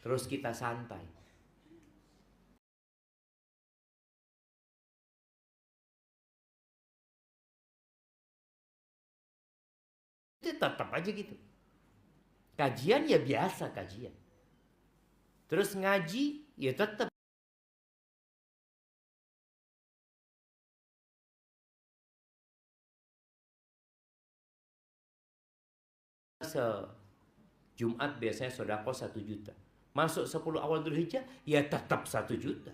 terus kita santai. Itu tetap aja gitu. Kajian ya biasa kajian. Terus ngaji ya tetap. Jumat biasanya sodako 1 juta. Masuk 10 awal Dzulhijjah ya tetap 1 juta.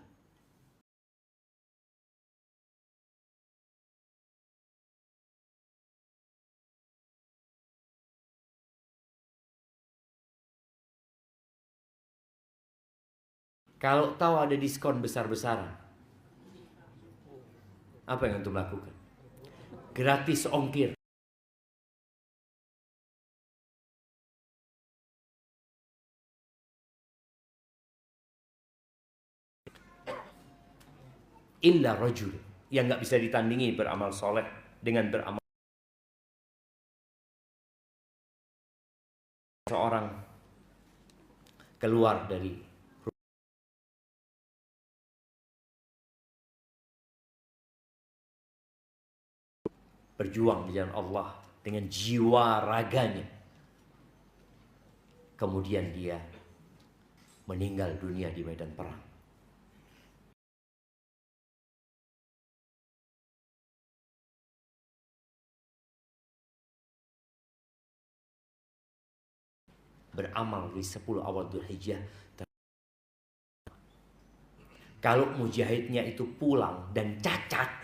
Kalau tahu ada diskon besar-besaran, apa yang antum lakukan? Gratis ongkir. Illa rajul, yang nggak bisa ditandingi beramal soleh dengan beramal. Seorang keluar dari berjuang di jalan Allah dengan jiwa raganya, kemudian dia meninggal dunia di medan perang. Beramal di 10 awal Dzulhijjah. Kalau mujahidnya itu pulang dan cacat,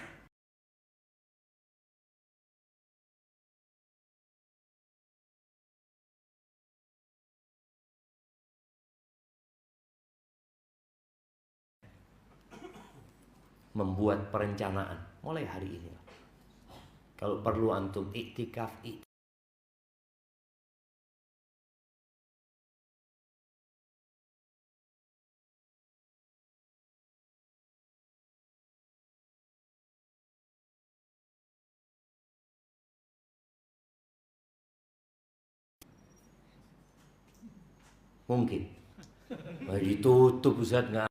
membuat perencanaan mulai hari ini. Kalau perlu antum iktikaf, mungkin ditutup Ustaz, nggak.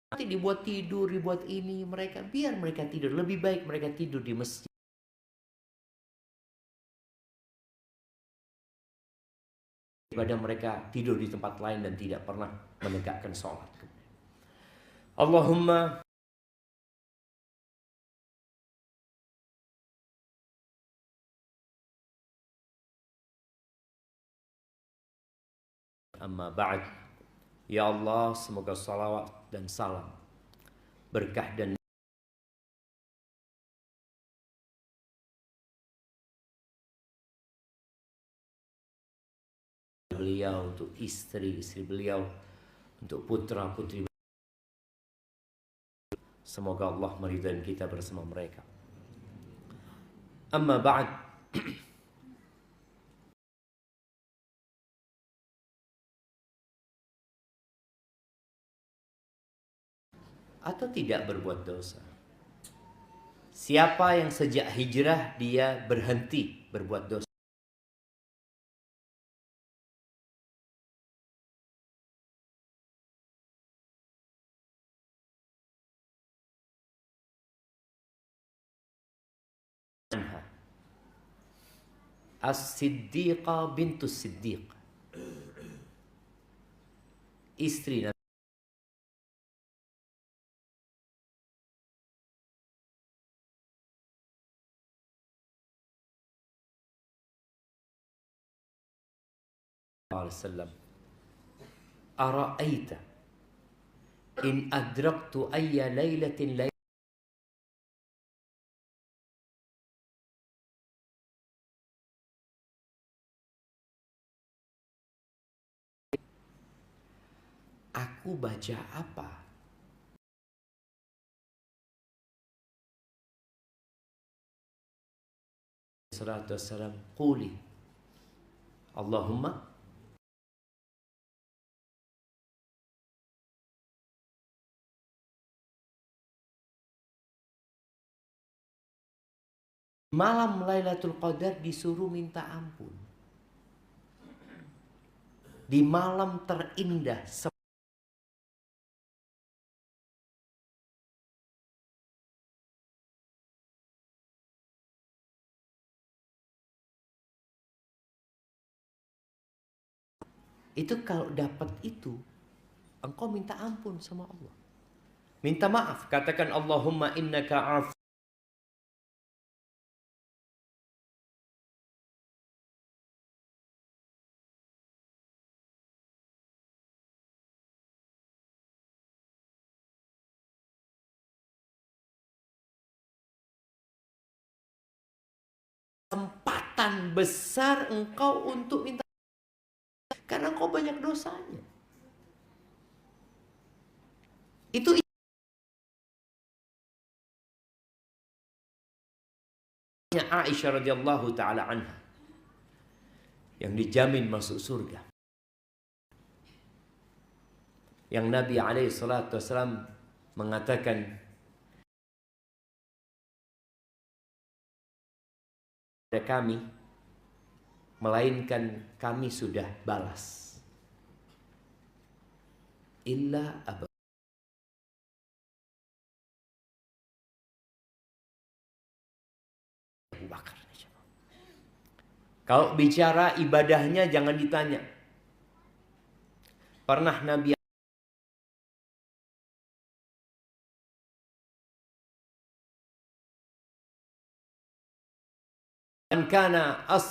Nanti dibuat tidur, dibuat ini, mereka biar mereka tidur. Lebih baik mereka tidur di masjid daripada mereka tidur di tempat lain dan tidak pernah menegakkan sholat. Allahumma amma ba'd. Ya Allah, semoga salawat dan salam, berkah dan beliau, untuk istri-istri beliau, untuk putra-putri. Semoga Allah meridai kita bersama mereka. Amma ba'd. Atau tidak berbuat dosa. Siapa yang sejak hijrah dia berhenti berbuat dosa? As-Siddiqah bintus Siddiq, istri Nabi sallallahu alaihi wasallam. Ara'aita in adraktu ayya lailatin aku baca apa? Salatu wassalam, quli Allahumma Malam Lailatul Qadar disuruh minta ampun. Di malam terindah itu, kalau dapat itu, engkau minta ampun sama Allah. Minta maaf, katakan Allahumma innaka afu. Kesempatan besar engkau untuk minta, karena engkau banyak dosanya. Itu Aisyah radhiyallahu taala anha yang dijamin masuk surga. Yang Nabi alaihi salatu wasallam mengatakan kepada kami, melainkan kami sudah balas. Illa Abu Bakar. Kalau bicara ibadahnya jangan ditanya. Pernah Nabi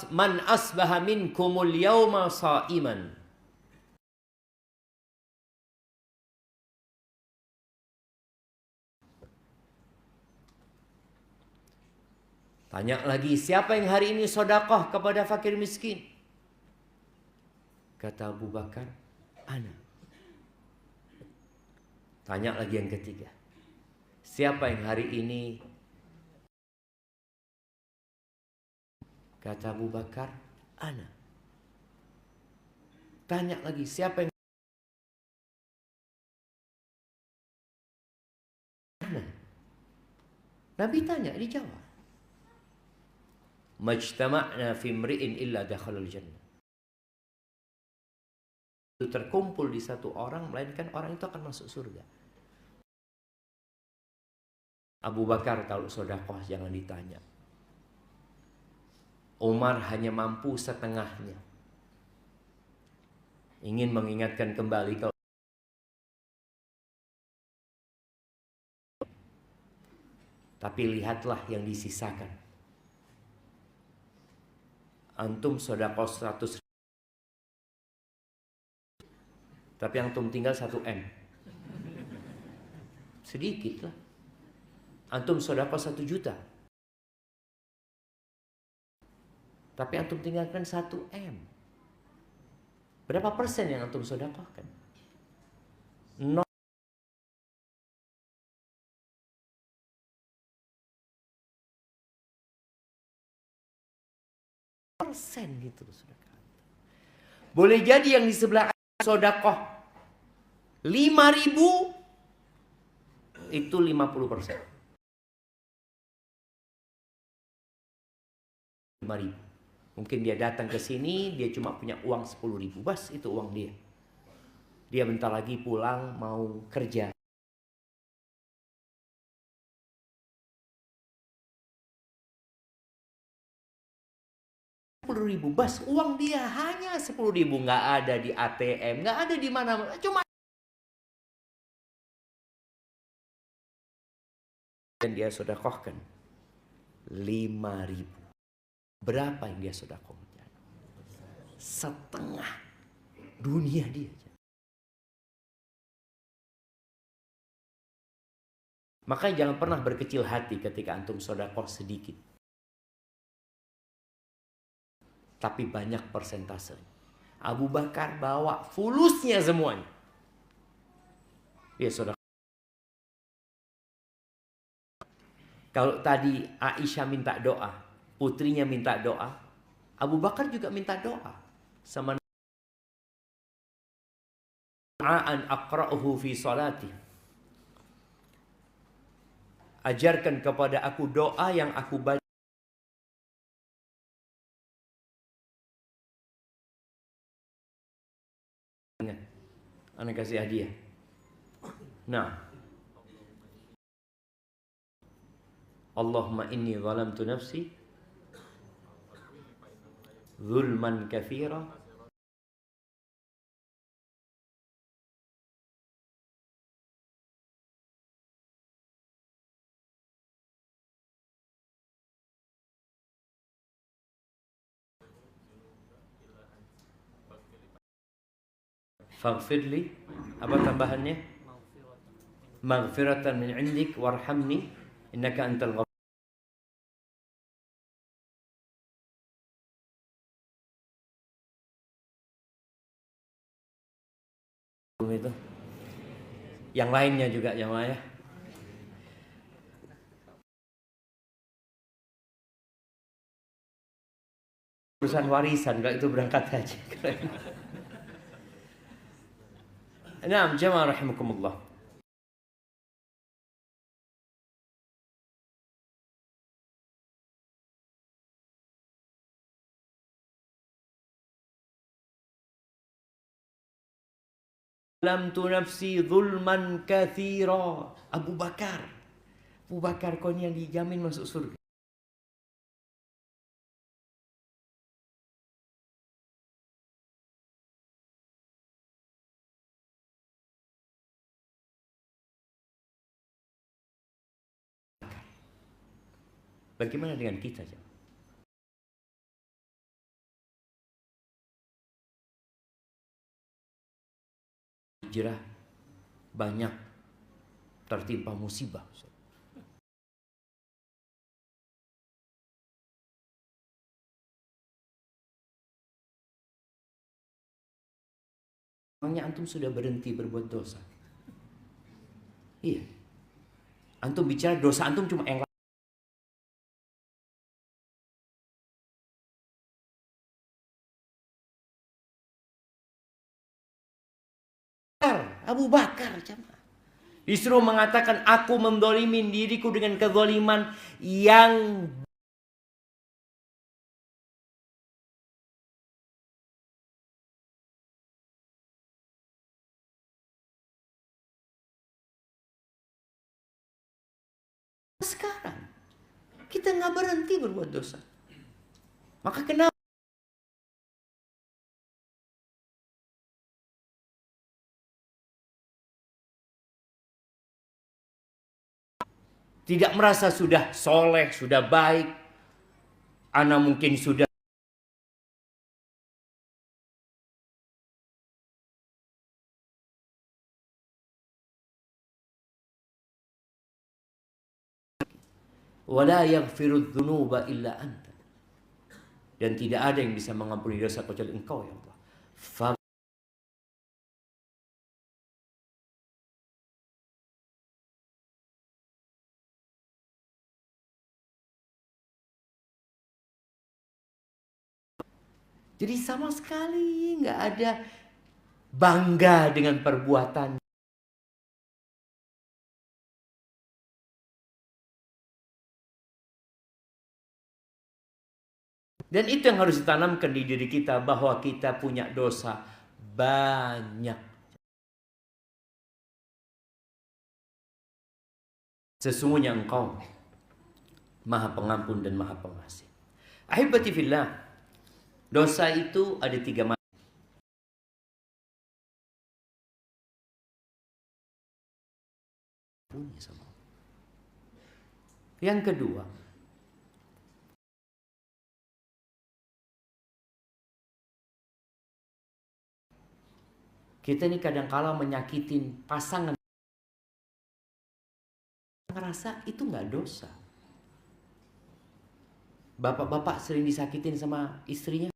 man asbaha minkumul yawma sa'iman. Tanya lagi, siapa yang hari ini sedekah kepada fakir miskin? Kata Abu Bakar, ana. Tanya lagi yang ketiga, siapa yang hari ini? Kata Abu Bakar, ana. Tanya lagi, siapa yang? Ana. Nabi tanya, dijawab. Majtama'na fi mri'in illa dakhalal jannah. Itu terkumpul di satu orang, melainkan orang itu akan masuk surga. Abu Bakar kalau sedekah jangan ditanya. Umar hanya mampu setengahnya. Ingin mengingatkan kembali kalau tapi lihatlah yang disisakan. Antum sedekah 100, tapi antum tinggal 1 M. Sedikit lah. Antum sedekah 1 juta, tapi antum tinggalkan 1 M. Berapa persen yang antum sedekahkan? 0%. Gitu sedekah. Boleh jadi yang di sebelah sedekah 5.000 itu 50%. 5.000. Mungkin dia datang ke sini, dia cuma punya uang 10.000, bas itu uang dia. Dia bentar lagi pulang mau kerja. Ribu, bas uang dia hanya 10.000, nggak ada di ATM, nggak ada di mana-mana, cuma dan dia sedekahkan 5.000. Berapa yang dia sedekahkan? Setengah dunia dia. Makanya jangan pernah berkecil hati ketika antum sedekah sedikit, tapi banyak persentasenya. Abu Bakar bawa fulusnya semuanya. Dia sedekah. Kalau tadi Aisyah minta doa, putrinya minta doa, Abu Bakar juga minta doa sama an aqra'uhu fi salati. Ajarkan kepada aku doa yang aku baca Ana kasih hadiah. Nah. Allahumma inni zalamtu nafsi zulman katsira faghfirli, apa tambahannya? Maghfiratan min indik warhamni innaka antal ghafur. Itu yang lainnya juga jamaah ya. Urusan warisan kalau itu berangkat haji. Nah, jamaah rahimakumullah. Lamtu nafsi zulman katsira. Abu Bakar. Abu Bakar kau ini yang dijamin masuk surga. Bagaimana dengan kita, jemaah? Hijrah banyak tertimpa musibah. Emangnya antum sudah berhenti berbuat dosa? Iya. Antum bicara dosa antum cuma yang Abu Bakar jemaah. Disuruh mengatakan aku mendolimin diriku dengan kezaliman yang sekarang kita nggak berhenti berbuat dosa. Maka kenapa tidak merasa sudah soleh, sudah baik, ana mungkin sudah wala yaghfiru dzunuba illa anta. Dan tidak ada yang bisa mengampuni dosa kecuali Engkau ya Allah. Jadi sama sekali nggak ada bangga dengan perbuatan. Dan itu yang harus ditanamkan di diri kita, bahwa kita punya dosa banyak. Sesungguhnya Engkau Maha Pengampun dan Maha Pengasih. Ahibati fillah, dosa itu ada 3 macam. Yang kedua, kita ini kadang-kala menyakitin pasangan, ngerasa itu nggak dosa. Bapak-bapak sering disakitin sama istrinya.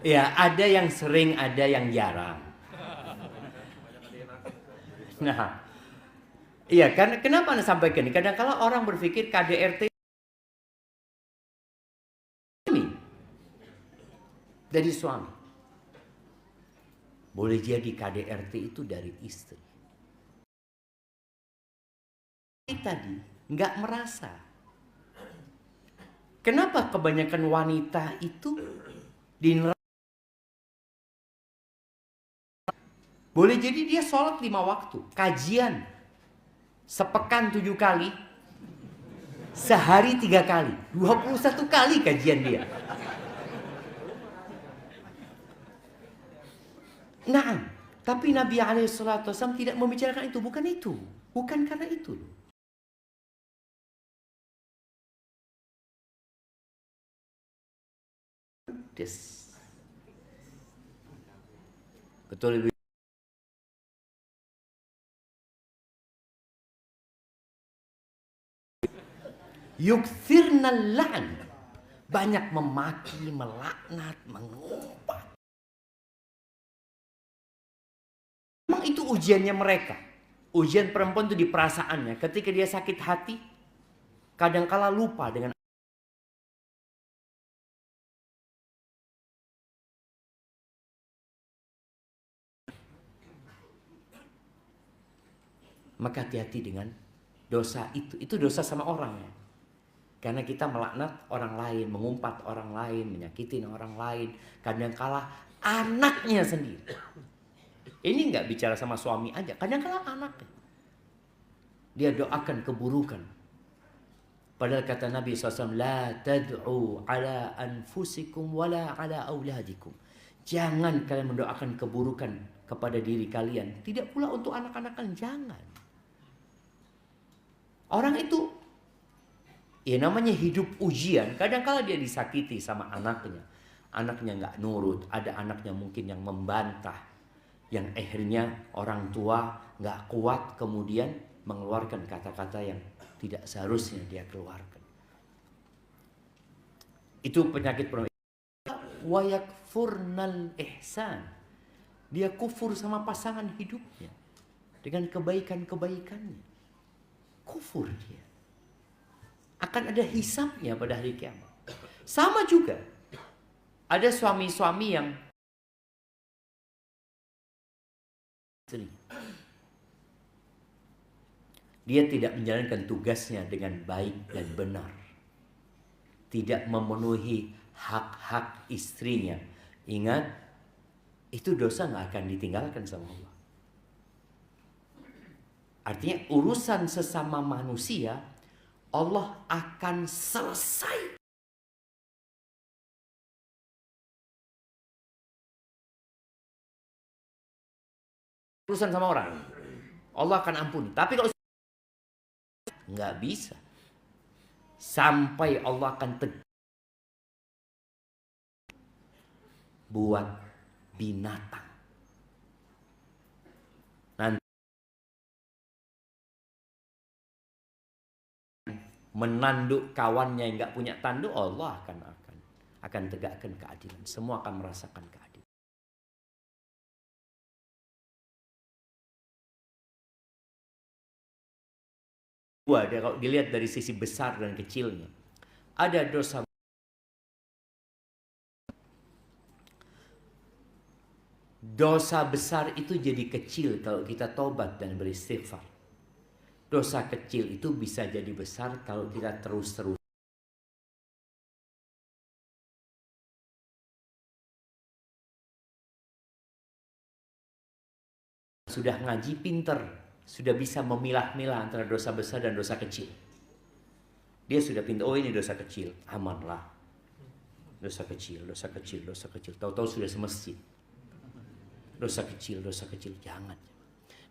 Ya, ada yang sering, ada yang jarang. Nah, iya kan? Kenapa Anda sampaikan ini? Kadang-kala orang berpikir KDRT dari suami. Boleh jadi KDRT itu dari istri. Tadi nggak merasa. Kenapa kebanyakan wanita itu di neraka? Boleh jadi dia sholat 5 waktu, kajian sepekan 7 kali, sehari 3 kali, 21 kali kajian dia. Nah, tapi Nabi SAW tidak membicarakan itu, bukan itu, bukan karena itu. Betul. Yukthirnal la'n, banyak memaki, melaknat, mengumpat. Memang itu ujiannya mereka. Ujian perempuan itu di perasaannya. Ketika dia sakit hati, kadangkala lupa dengan maka hati-hati dengan dosa itu. Itu dosa sama orang ya. Karena kita melaknat orang lain, mengumpat orang lain, menyakitin orang lain, kadangkala anaknya sendiri. Ini nggak bicara sama suami aja, kadangkala anaknya. Dia doakan keburukan. Padahal kata Nabi SAW, la tad'u ala anfusikum wala ala auladikum. Jangan kalian mendoakan keburukan kepada diri kalian. Tidak pula untuk anak-anak kalian, jangan. Orang itu, ya namanya hidup ujian. Kadang-kala dia disakiti sama anaknya. Anaknya nggak nurut. Ada anaknya mungkin yang membantah. Yang akhirnya orang tua nggak kuat kemudian mengeluarkan kata-kata yang tidak seharusnya dia keluarkan. Itu penyakit perempuan. Wa yakfurnal ihsan. Dia kufur sama pasangan hidupnya. Dengan kebaikan-kebaikannya. Kufur dia. Akan ada hisabnya pada hari kiamat. Sama juga. Ada suami-suami yang dia tidak menjalankan tugasnya dengan baik dan benar. Tidak memenuhi hak-hak istrinya. Ingat, itu dosa gak akan ditinggalkan sama Allah. Artinya urusan sesama manusia, Allah akan selesai. Urusan sama orang, Allah akan ampuni. Tapi kalau nggak bisa, sampai Allah akan buat binatang. Nanti menanduk kawannya yang nggak punya tanduk, Allah akan tegakkan keadilan. Semua akan merasakan keadilan. Kalau dilihat dari sisi besar dan kecilnya, ada dosa besar itu jadi kecil kalau kita tobat dan beristighfar. Dosa kecil itu bisa jadi besar kalau kita terus-terus. Sudah ngaji pinter, sudah bisa memilah-milah antara dosa besar dan dosa kecil. Dia sudah pintar, oh ini dosa kecil, amanlah. Dosa kecil, dosa kecil, dosa kecil. Tahu-tahu sudah semesjid. Dosa kecil, jangan.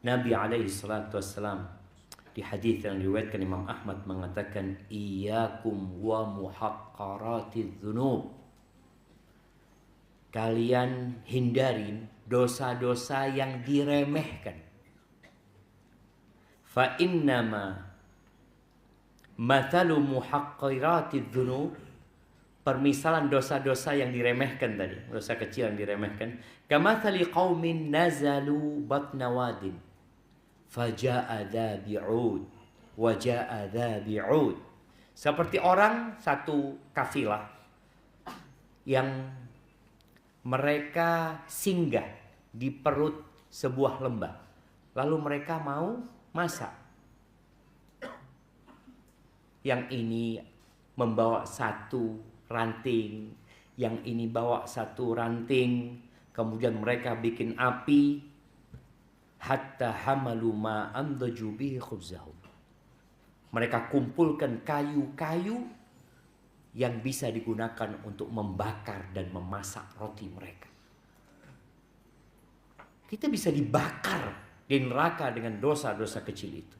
Nabi SAW di hadis yang diriwayatkan Imam Ahmad mengatakan, iyyakum wa muhaqqaratiz dzunub. Kalian hindarin dosa-dosa yang diremehkan. Fa innama mathalu muhaqqaratiz dzunub, permisalan dosa-dosa yang diremehkan tadi, dosa kecil yang diremehkan, kamathali qaumin nazalu batna wadin faja'a dha bi'ud wa ja'a dha bi'ud. Seperti orang satu kafilah yang mereka singgah di perut sebuah lembah. Lalu mereka mau masak. Yang ini membawa satu ranting, yang ini bawa satu ranting, kemudian mereka bikin api, hatta hamalu ma'an dajubihi khubzahum. Mereka kumpulkan kayu-kayu yang bisa digunakan untuk membakar dan memasak roti mereka. Kita bisa dibakar di neraka dengan dosa-dosa kecil itu.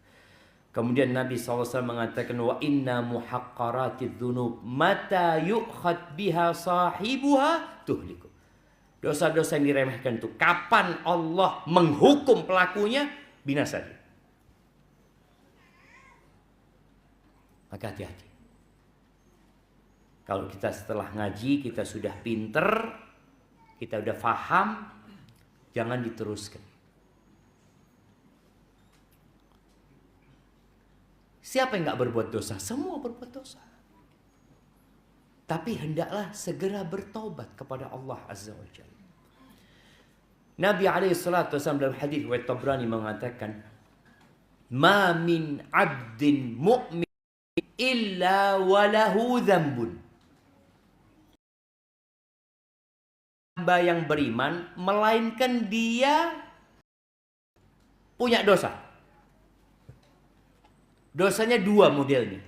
Kemudian Nabi SAW mengatakan, wa inna muhaqqaratidz dzunub mata yu'khad biha sahibuha tuhliku. Dosa-dosa yang diremehkan itu kapan Allah menghukum pelakunya, binasa dia. Maka hati-hati. Kalau kita setelah ngaji, kita sudah pinter, kita udah faham, jangan diteruskan. Siapa yang gak berbuat dosa? Semua berbuat dosa. Tapi hendaklah segera bertaubat kepada Allah Azza wa Jalla. Nabi SAW dalam hadis riwayat Tabrani mengatakan, ma min abdin mu'min illa walahu dzambun. Hamba yang beriman melainkan dia punya dosa. Dosanya dua modelnya.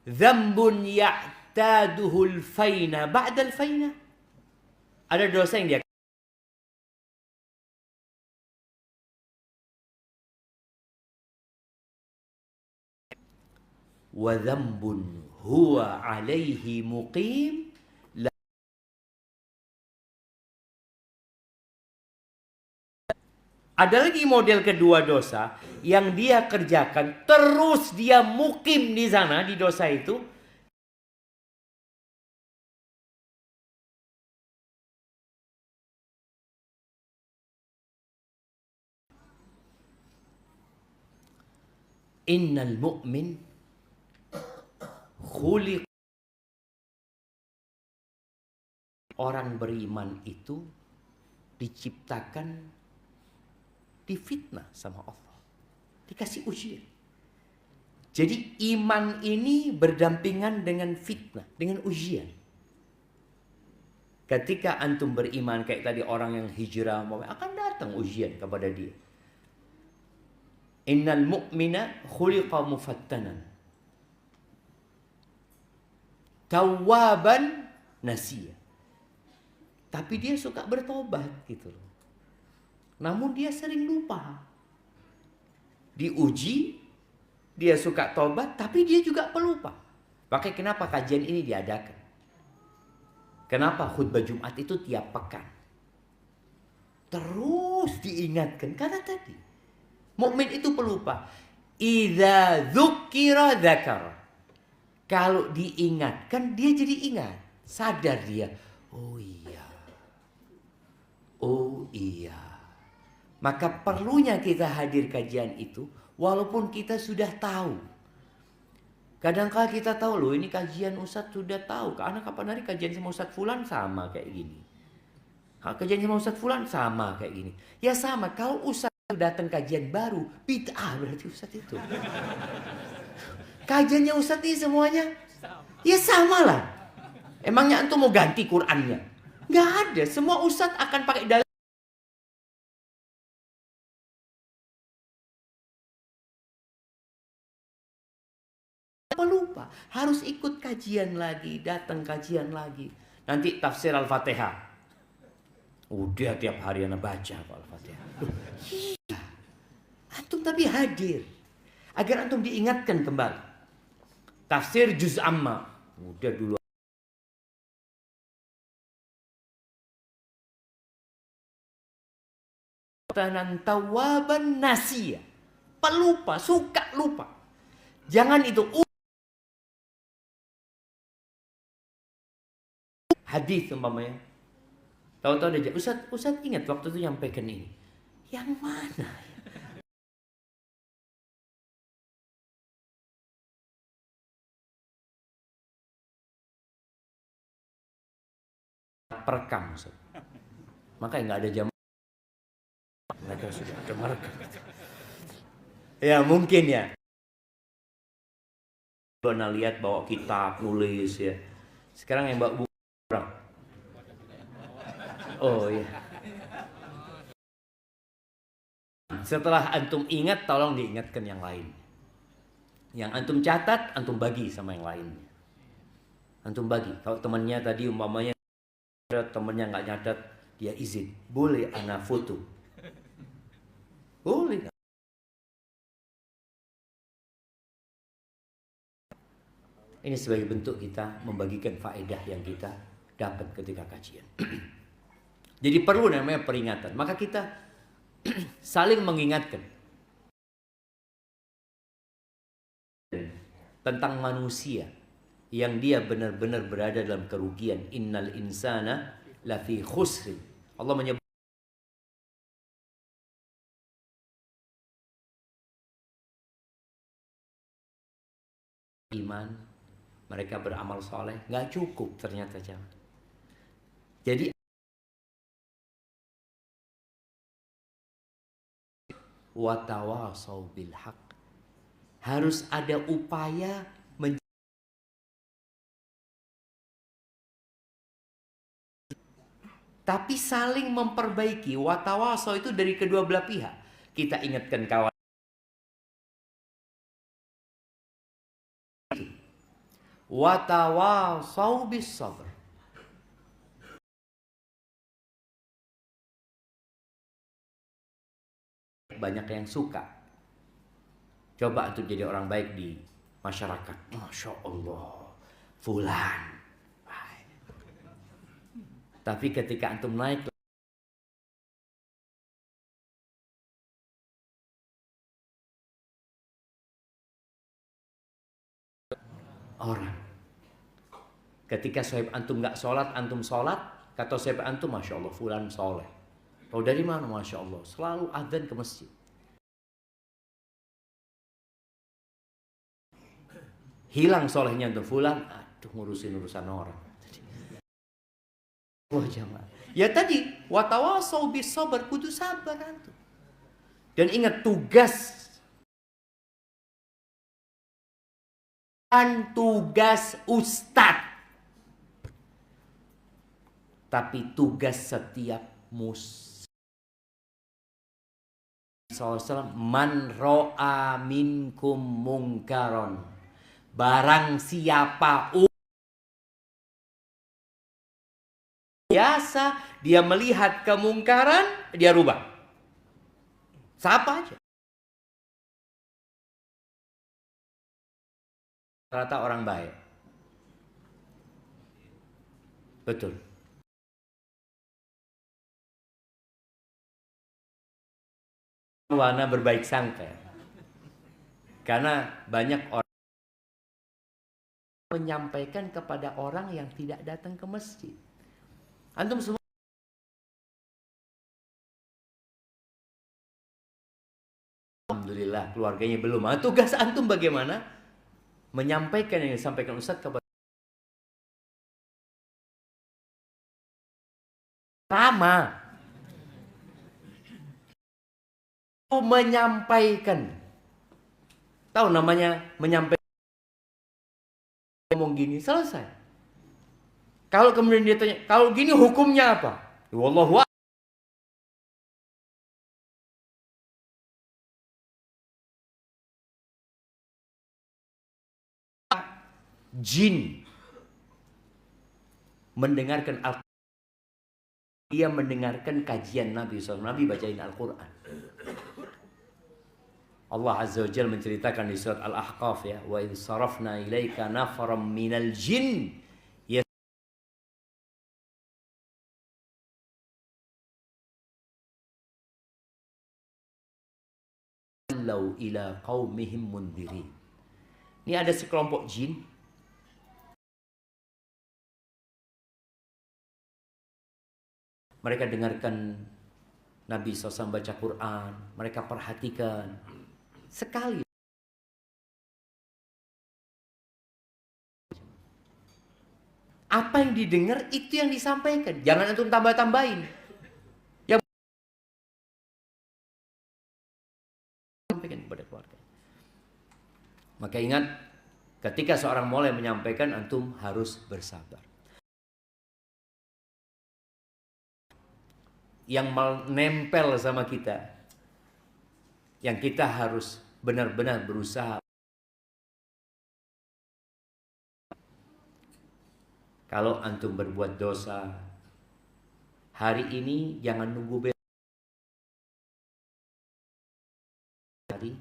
Dzambun ya'taduhul faina ba'dal faina. Ada dosa yang dia wa dzambun huwa alaihi muqim. Ada lagi model kedua dosa yang dia kerjakan terus dia mukim di sana di dosa itu. Innal mu'min khuliq. Orang beriman itu diciptakan difitnah sama Allah, dikasih ujian. Jadi iman ini berdampingan dengan fitnah, dengan ujian. Ketika antum beriman kayak tadi orang yang hijrah, akan datang ujian kepada dia. Innal mu'mina khuliqa mufattanan tawwaban nasiya. Tapi dia suka bertobat gitu loh. Namun dia sering lupa. Diuji, dia suka tobat, tapi dia juga pelupa. Makanya kenapa kajian ini diadakan? Kenapa khutbah Jumat itu tiap pekan? Terus diingatkan. Karena tadi, mukmin itu pelupa. Idza dzukira dzakara. Kalau diingatkan, dia jadi ingat. Sadar dia. Oh iya. Oh iya. Maka perlunya kita hadir kajian itu walaupun kita sudah tahu. Kadang-kala kita tahu loh ini kajian Ustadz sudah tahu. Karena kapan hari kajian sama Ustadz Fulan sama kayak gini. Kajian sama Ustadz Fulan sama kayak gini. Ya sama, kalau Ustadz datang kajian baru, bid'ah berarti Ustadz itu. Kajiannya Ustadz ini semuanya ya sama lah. Emangnya antum mau ganti Qur'annya? Nggak ada, semua Ustadz akan pakai dalil. Lupa, harus ikut kajian lagi, datang kajian lagi. Nanti tafsir Al-Fatihah. Udah tiap hari anak baca Al-Fatihah. Iya. Antum tapi hadir. Agar antum diingatkan kembali. Tafsir Juz Amma. Udah dulu. Tanan tawaban nasiya. Pelupa, suka lupa. Jangan itu hadis umpamanya. Tahu-tahu aja, Ustaz ingat waktu itu nyampaikan ini. Yang mana? Perekam Ustaz. Maka nggak ada jamaah. Mereka sudah dengarkan. Ya mungkin ya. Pernah lihat bawa kitab, nulis ya. Sekarang yang bawa buku orang. Oh iya. Setelah antum ingat, tolong diingatkan yang lain. Yang antum catat, antum bagi sama yang lain. Antum bagi. Kalau temannya tadi umpamanya temannya nggak nyatat, dia izin. Boleh ana foto. Boleh. Ini sebagai bentuk kita membagikan faedah yang kita dapat ketika kajian. Jadi perlu namanya peringatan. Maka kita saling mengingatkan tentang manusia yang dia benar-benar berada dalam kerugian. Innal insana lafi khusri. Allah menyebut iman, mereka beramal soleh, nggak cukup ternyata jangan. Jadi watawasau bil haq, harus ada upaya tapi saling memperbaiki. Watawasau itu dari kedua belah pihak. Kita ingatkan kawan. Watawasau bis sabr. Banyak yang suka. Coba untuk jadi orang baik di masyarakat. Masya Allah, fulan. Tapi ketika antum naik orang, ketika sahib antum nggak sholat, antum sholat, kata sahib antum, masya Allah, fulan soleh. Tahu dari mana? Masya Allah, selalu adzan ke masjid. Hilang solehnya untuk fulan, aduh ngurusin urusan orang. Wah jamaah. Ya tadi, watawasau bis sabar, kudu sabar antum. Dan ingat tugas ustadz, tapi tugas setiap muslim. Man ro'a minkum mungkaron, barang siapa biasa dia melihat kemungkaran, dia rubah. Siapa aja. Rata orang baik. Betul. Warna berbaik sangka. Karena banyak orang menyampaikan kepada orang yang tidak datang ke masjid. Antum semua alhamdulillah keluarganya belum. Tugas antum bagaimana? Menyampaikan yang disampaikan Ustaz kepada Rama. Menyampaikan. Tahu namanya menyampaikan, ngomong gini, selesai. Kalau kemudian dia tanya, kalau gini hukumnya apa? Wallahu a'lam. Jin mendengarkan Al-Quran, dia mendengarkan kajian Nabi SAW. Nabi bacain Al-Quran. Allah Azza wa Jalla menceritakan di surat Al-Ahqaf ya, wa idh sarafna ilaika nafaram minal jin yasallau ila qaumihim mundirin. Ini ada sekelompok jin mereka dengarkan Nabi SAW baca Quran, mereka perhatikan sekali. Apa yang didengar itu yang disampaikan. Jangan antum tambah-tambahin. kepada keluarga. Maka ingat, ketika seorang mulai menyampaikan, antum harus bersabar. Yang menempel sama kita, yang kita harus benar-benar berusaha. Kalau antum berbuat dosa hari ini, jangan nunggu besok hari,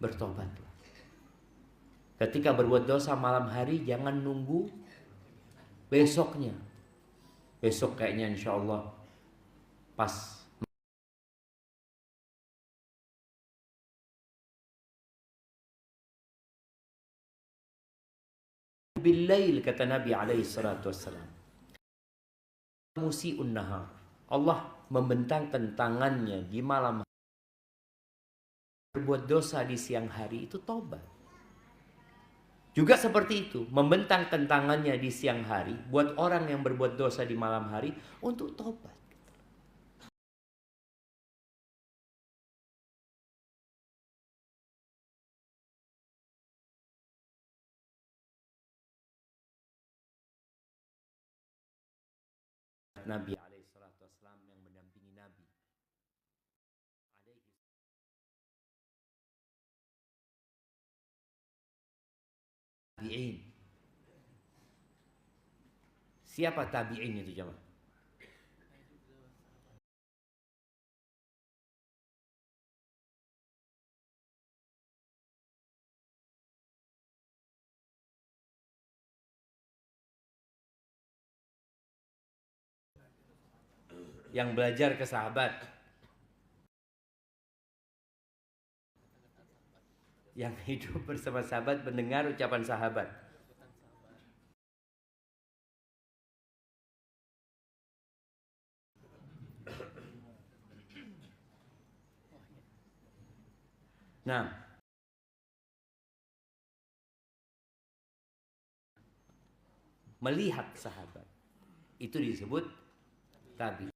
bertobatlah. Ketika berbuat dosa malam hari, jangan nunggu besoknya. Besok kayaknya insya Allah pas. Billail, kata Nabi alaihi salatu wassalam, musi'un nahar, Allah membentangkan tangannya di malam hari. Berbuat dosa di siang hari itu tobat. Juga seperti itu, membentangkan tangannya di siang hari buat orang yang berbuat dosa di malam hari untuk tobat. Nabi alaihi salatu wassalam yang mendampingi Nabi tabi'in. Siapa tabi'in itu jemaah? Yang belajar ke sahabat, yang hidup bersama sahabat, mendengar ucapan sahabat. Nah, melihat sahabat itu disebut tabi.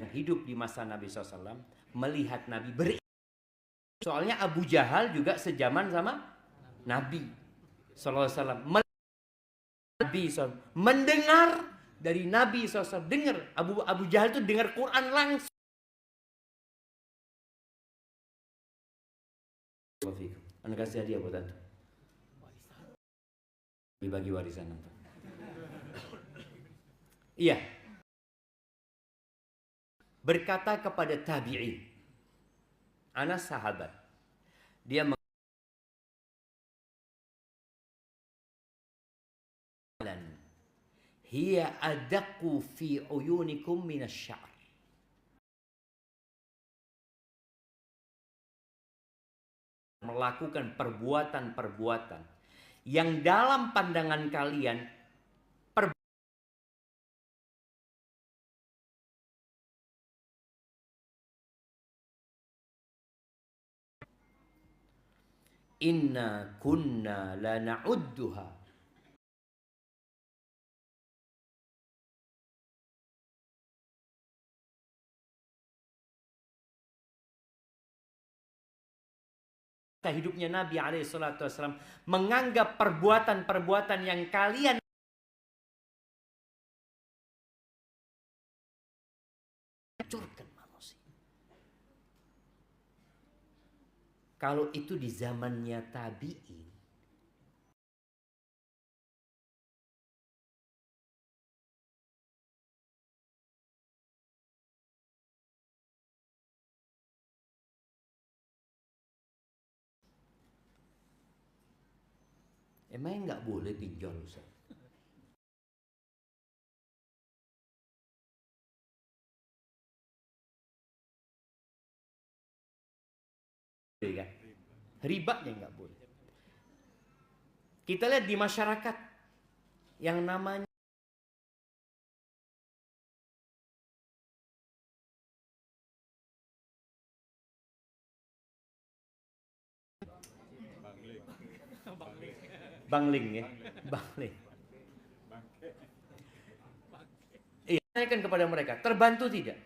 Hidup di masa Nabi SAW, melihat Nabi soalnya Abu Jahal juga sejaman sama Nabi SAW. Nabi SAW mendengar dari Nabi SAW, dengar Abu Jahal itu dengar Quran langsung. Anda kasih hadiah buat antum, dibagi warisan antum. Iya, berkata kepada tabi'in, anak sahabat, dia hiya adaku fi uyunikum minasya'r. Melakukan perbuatan-perbuatan yang dalam pandangan kalian inna kunna la na'udduha hidupnya Nabi SAW menganggap perbuatan-perbuatan yang kalian hancurkan manusia. Kalau itu di zamannya tabi'in, emangnya nggak boleh pinjol, Ustaz? Kan? Ribanya nggak boleh. Kita lihat di masyarakat yang namanya Bangling ya, Bangling. Iya, tanyakan kepada mereka, terbantu tidak?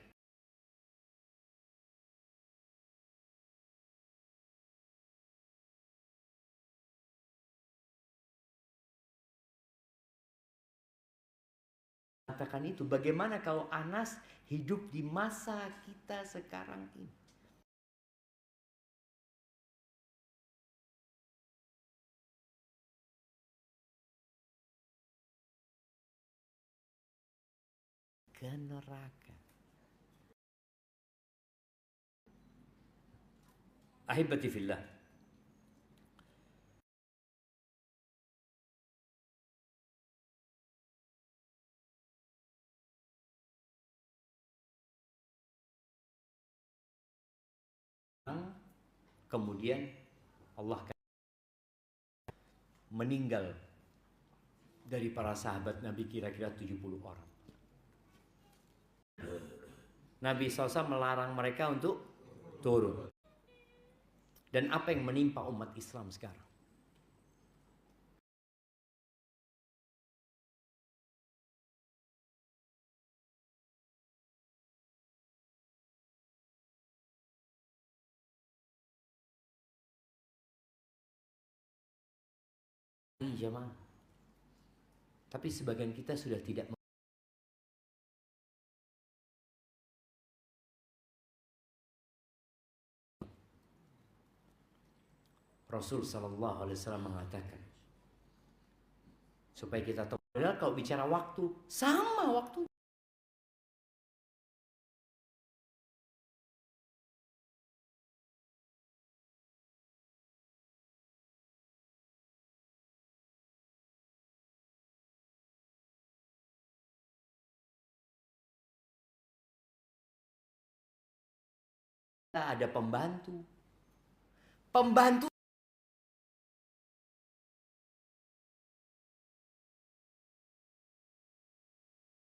Katakan itu, bagaimana kalau Anas hidup di masa kita sekarang ini? Ke neraka. Ahibati fillah. Kemudian Allah meninggal dari para sahabat Nabi kira-kira 70 orang. Nabi SAW melarang mereka untuk turun. Dan apa yang menimpa umat Islam sekarang? Jemaah. Tapi sebagian kita sudah tidak. Rasul Sallallahu Alaihi Wasallam mengatakan supaya kita tahu. Padahal kalau bicara waktu, sama waktu. Ada pembantu. Pembantu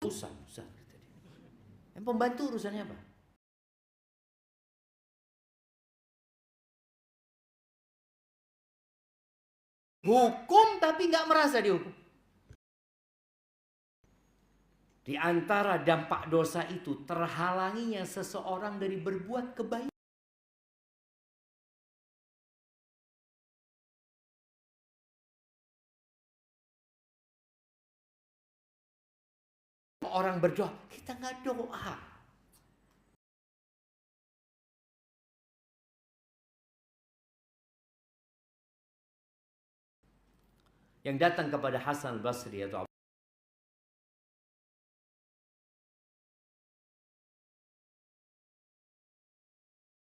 urusan. Yang pembantu urusannya apa? Hukum tapi nggak merasa dihukum. Di antara dampak dosa itu terhalanginya seseorang dari berbuat kebaikan. Orang berdoa, kita nggak doa. Yang datang kepada Hasan al-Basri atau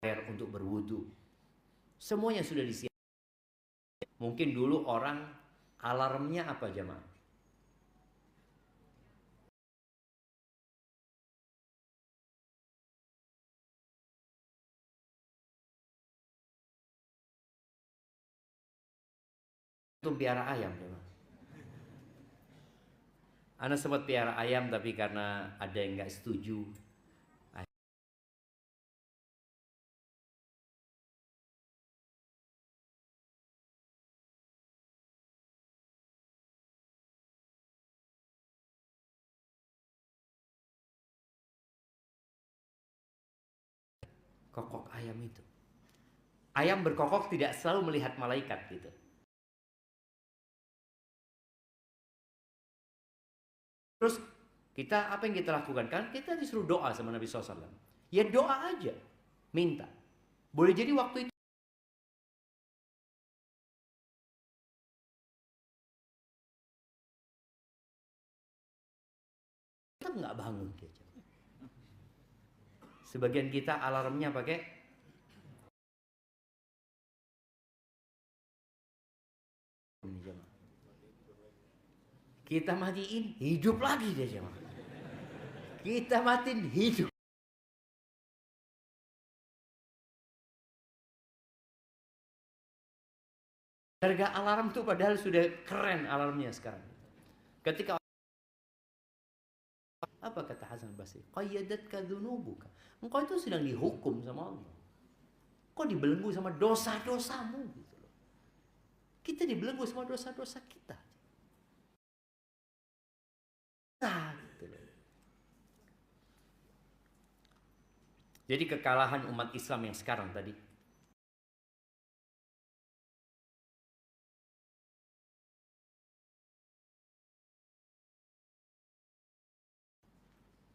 air untuk berwudu. Semuanya sudah disiapkan. Mungkin dulu orang alarmnya apa jemaah? Itu piara ayam jemaah. Ana sempat piara ayam tapi karena ada yang nggak setuju. Kokok ayam itu. Ayam berkokok tidak selalu melihat malaikat gitu. Terus kita apa yang kita lakukan? Kan kita disuruh doa sama Nabi SAW. Ya doa aja, minta. Boleh jadi waktu itu tetap nggak bangun dia. Sebagian kita alarmnya pakai kita matiin hidup lagi dia jemaah. Kita matiin hidup. Harga alarm tuh padahal sudah keren alarmnya sekarang. Ketika apa kata Hasan Basri? Qayyadatka dzunubuka. Engkau itu sedang dihukum sama Allah. Kau dibelenggu sama dosa-dosamu gitu loh. Kita dibelenggu sama dosa-dosa kita. Nah, gitu loh. Jadi kekalahan umat Islam yang sekarang tadi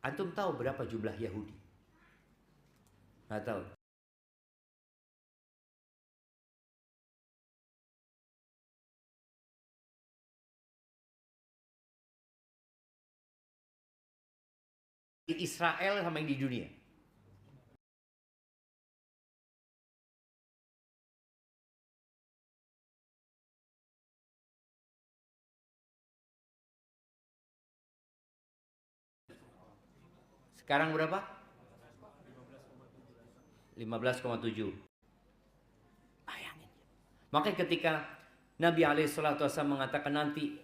Antum tahu berapa jumlah Yahudi? Nggak tahu. Di Israel sama yang di dunia. Sekarang berapa? 15,7. Bayangin. Makanya ketika Nabi SAW mengatakan nanti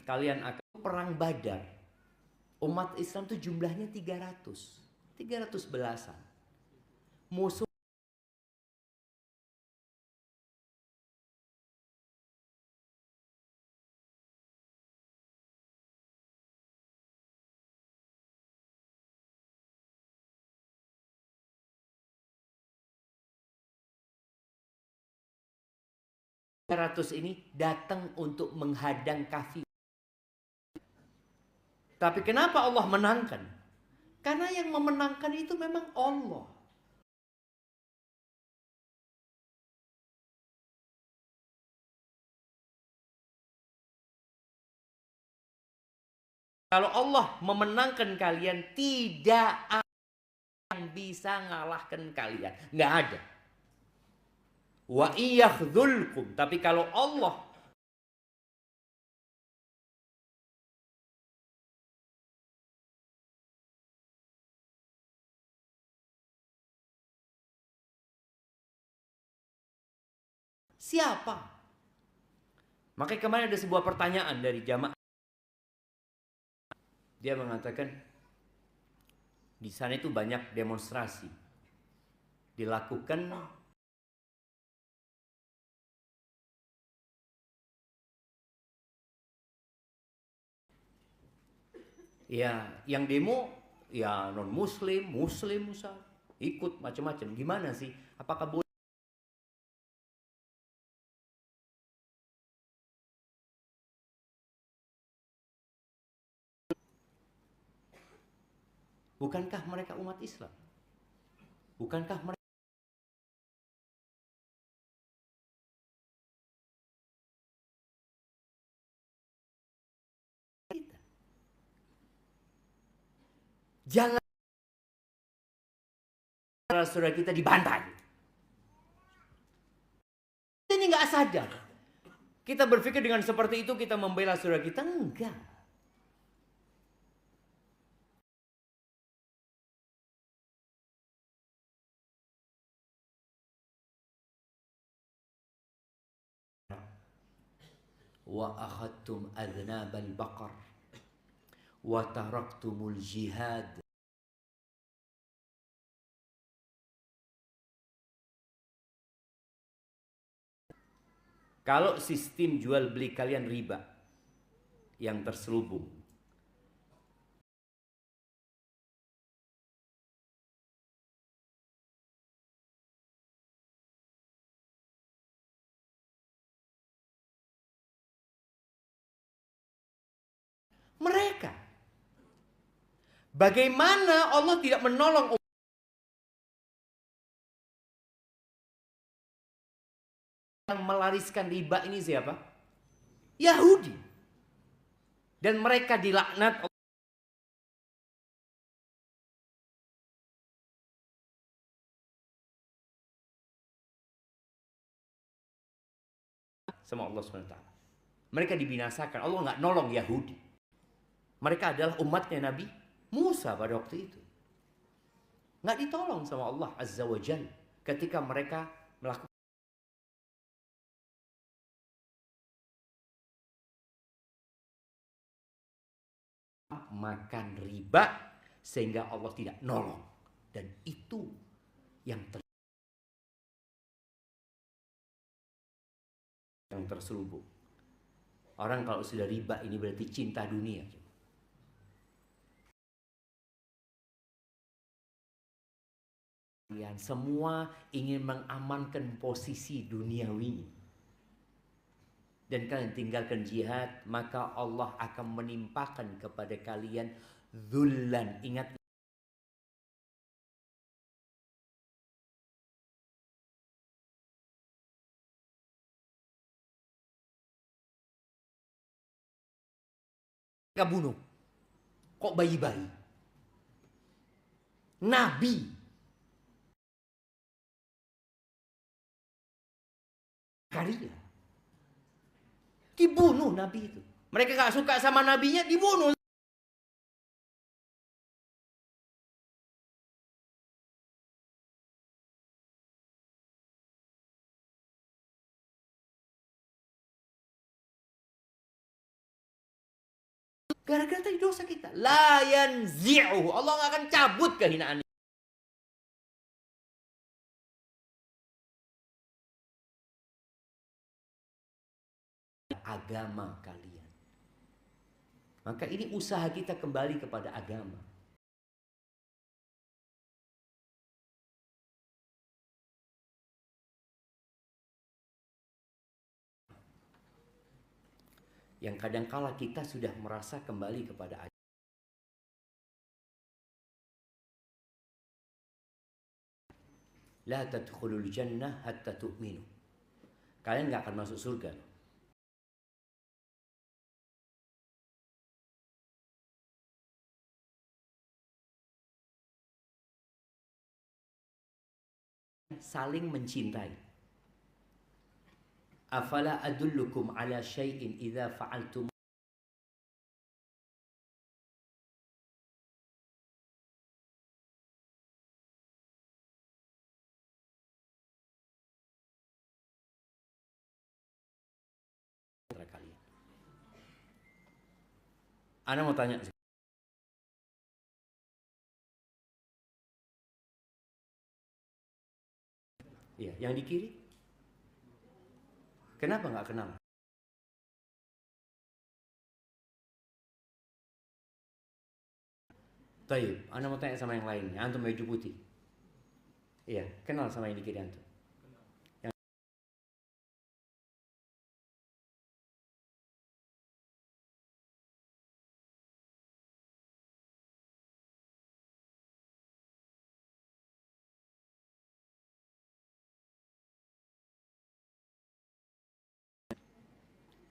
kalian akan perang Badar, umat Islam itu jumlahnya 300 belasan. Musuh ini datang untuk menghadang kafir. Tapi kenapa Allah menangkan? Karena yang memenangkan itu memang Allah. Kalau Allah memenangkan kalian, tidak ada yang bisa ngalahkan kalian. Nggak ada. Wa iyakhdhulkum. Tapi kalau Allah siapa? Makanya kemarin ada sebuah pertanyaan dari jamaah. Dia mengatakan di sana itu banyak demonstrasi dilakukan ya, yang demo ya non muslim, muslim misal ikut macam-macam. Gimana sih? Apakah boleh? Bukankah mereka umat Islam? Bukankah mereka kita? Jangan saudara kita dibantai. Ini nggak sadar. Kita berpikir dengan seperti itu kita membela saudara kita, enggak. Wa akhadtum adnabal baqar wa taraktumul jihad. Kalau sistem jual beli kalian riba yang terselubung, mereka, bagaimana Allah tidak menolong yang melariskan riba ini siapa? Yahudi. Dan mereka dilaknat sama Allah SWT. Mereka dibinasakan. Allah nggak nolong Yahudi. Mereka adalah umatnya Nabi Musa pada waktu itu. Nggak ditolong sama Allah Azza wa Jalla ketika mereka melakukan makan riba sehingga Allah tidak nolong. Dan itu yang terselubung. Orang kalau sudah riba ini berarti cinta dunia. Kalian semua ingin mengamankan posisi duniawi. Dan kalian tinggalkan jihad, maka Allah akan menimpakan kepada kalian Dzullan, ingat mereka bunuh. Kok bayi-bayi? Nabi. Karya. Dibunuh Nabi itu. Mereka gak suka sama nabinya, dibunuh. Gara-gara tadi dosa kita. La yanzi'uhu. Allah gak akan cabut kehinaan. Agama kalian. Maka ini usaha kita kembali kepada agama. Yang kadangkala kita sudah merasa kembali kepada agama. La tadkhulul jannah hatta tu'minu. Kalian gak akan masuk surga saling mencintai. Afala adullukum ala syai'in idza fa'altum kalian. Ana mau tanya. Iya, yang di kiri. Kenapa nggak kenal? Taib, Ana mau tanya sama yang lain. Antum baju putih. Iya, kenal sama yang di kiri antum.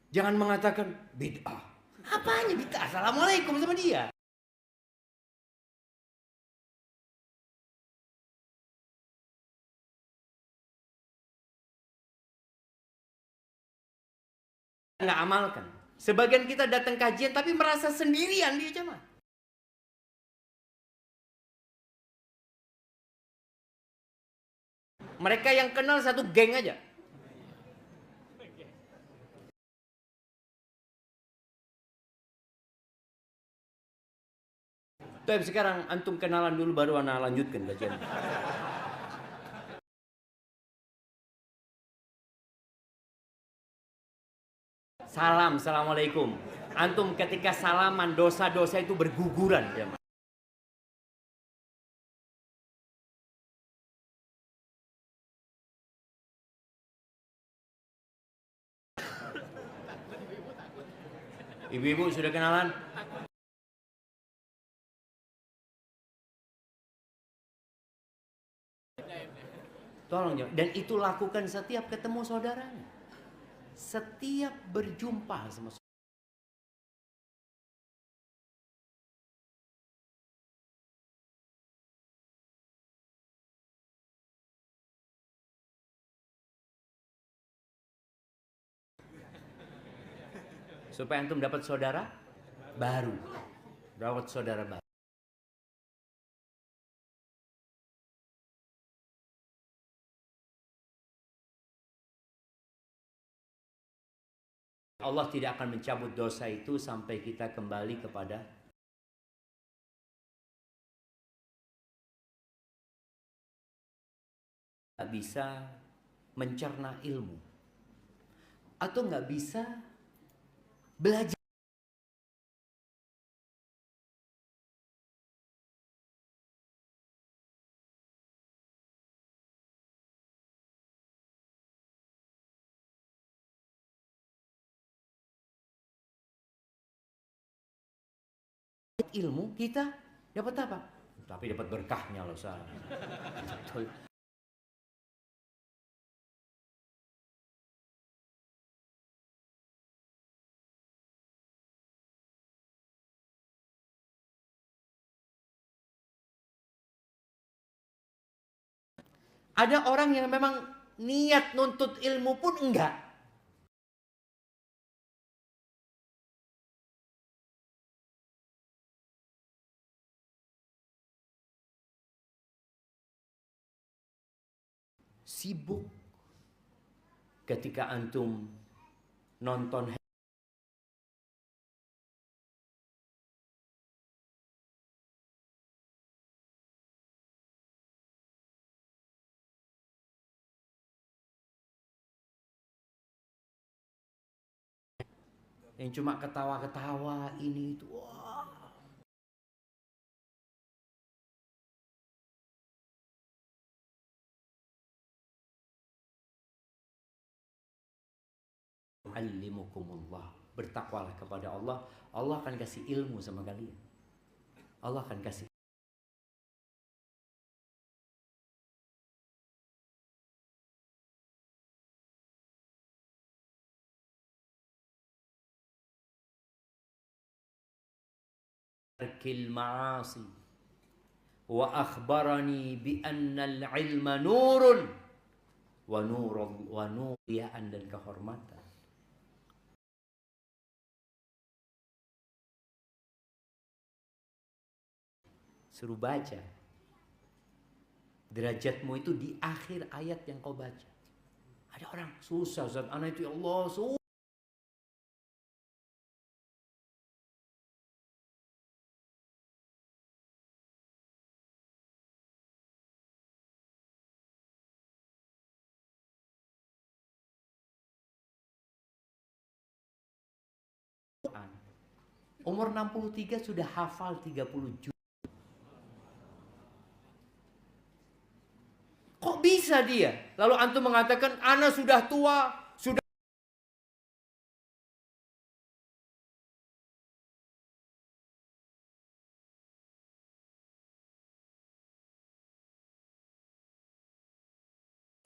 Jangan mengatakan bid'ah. Apanya bid'ah? Assalamualaikum sama dia. Nggak amalkan. Sebagian kita datang kajian tapi merasa sendirian di jamaah. Mereka yang kenal satu geng aja. Tapi sekarang antum kenalan dulu baru ana lanjutkan kajian. Salam, assalamualaikum. Antum ketika salaman dosa-dosa itu berguguran jemaah. Ibu-ibu sudah kenalan? Tolong jawab. Dan itu lakukan setiap ketemu saudaranya. Setiap berjumpa sama saudara. Supaya antum dapat saudara baru. Dapat saudara baru. Allah tidak akan mencabut dosa itu sampai kita kembali kepada nggak bisa mencerna ilmu atau nggak bisa belajar. dapat ilmu, kita dapat apa? Tapi dapat berkahnya loh saya. Betul. Ada orang yang memang niat nuntut ilmu pun enggak. Sibuk ketika antum nonton yang cuma ketawa-ketawa ini itu. Wah. Alimukumullah. Bertakwalah kepada Allah. Allah akan kasih ilmu sama kalian. Allah akan kasih. Tarkil ma'asi. Wa akhbarani bi annal ilma nurun. Wa nuriyaan dan kehormatan. Suruh baca. Derajatmu itu di akhir ayat yang kau baca. Ada orang susah, Ustaz. Anak itu ya Allah susah. Umur 63 sudah hafal 30 juz. Kok bisa dia? Lalu antum mengatakan ana sudah tua, sudah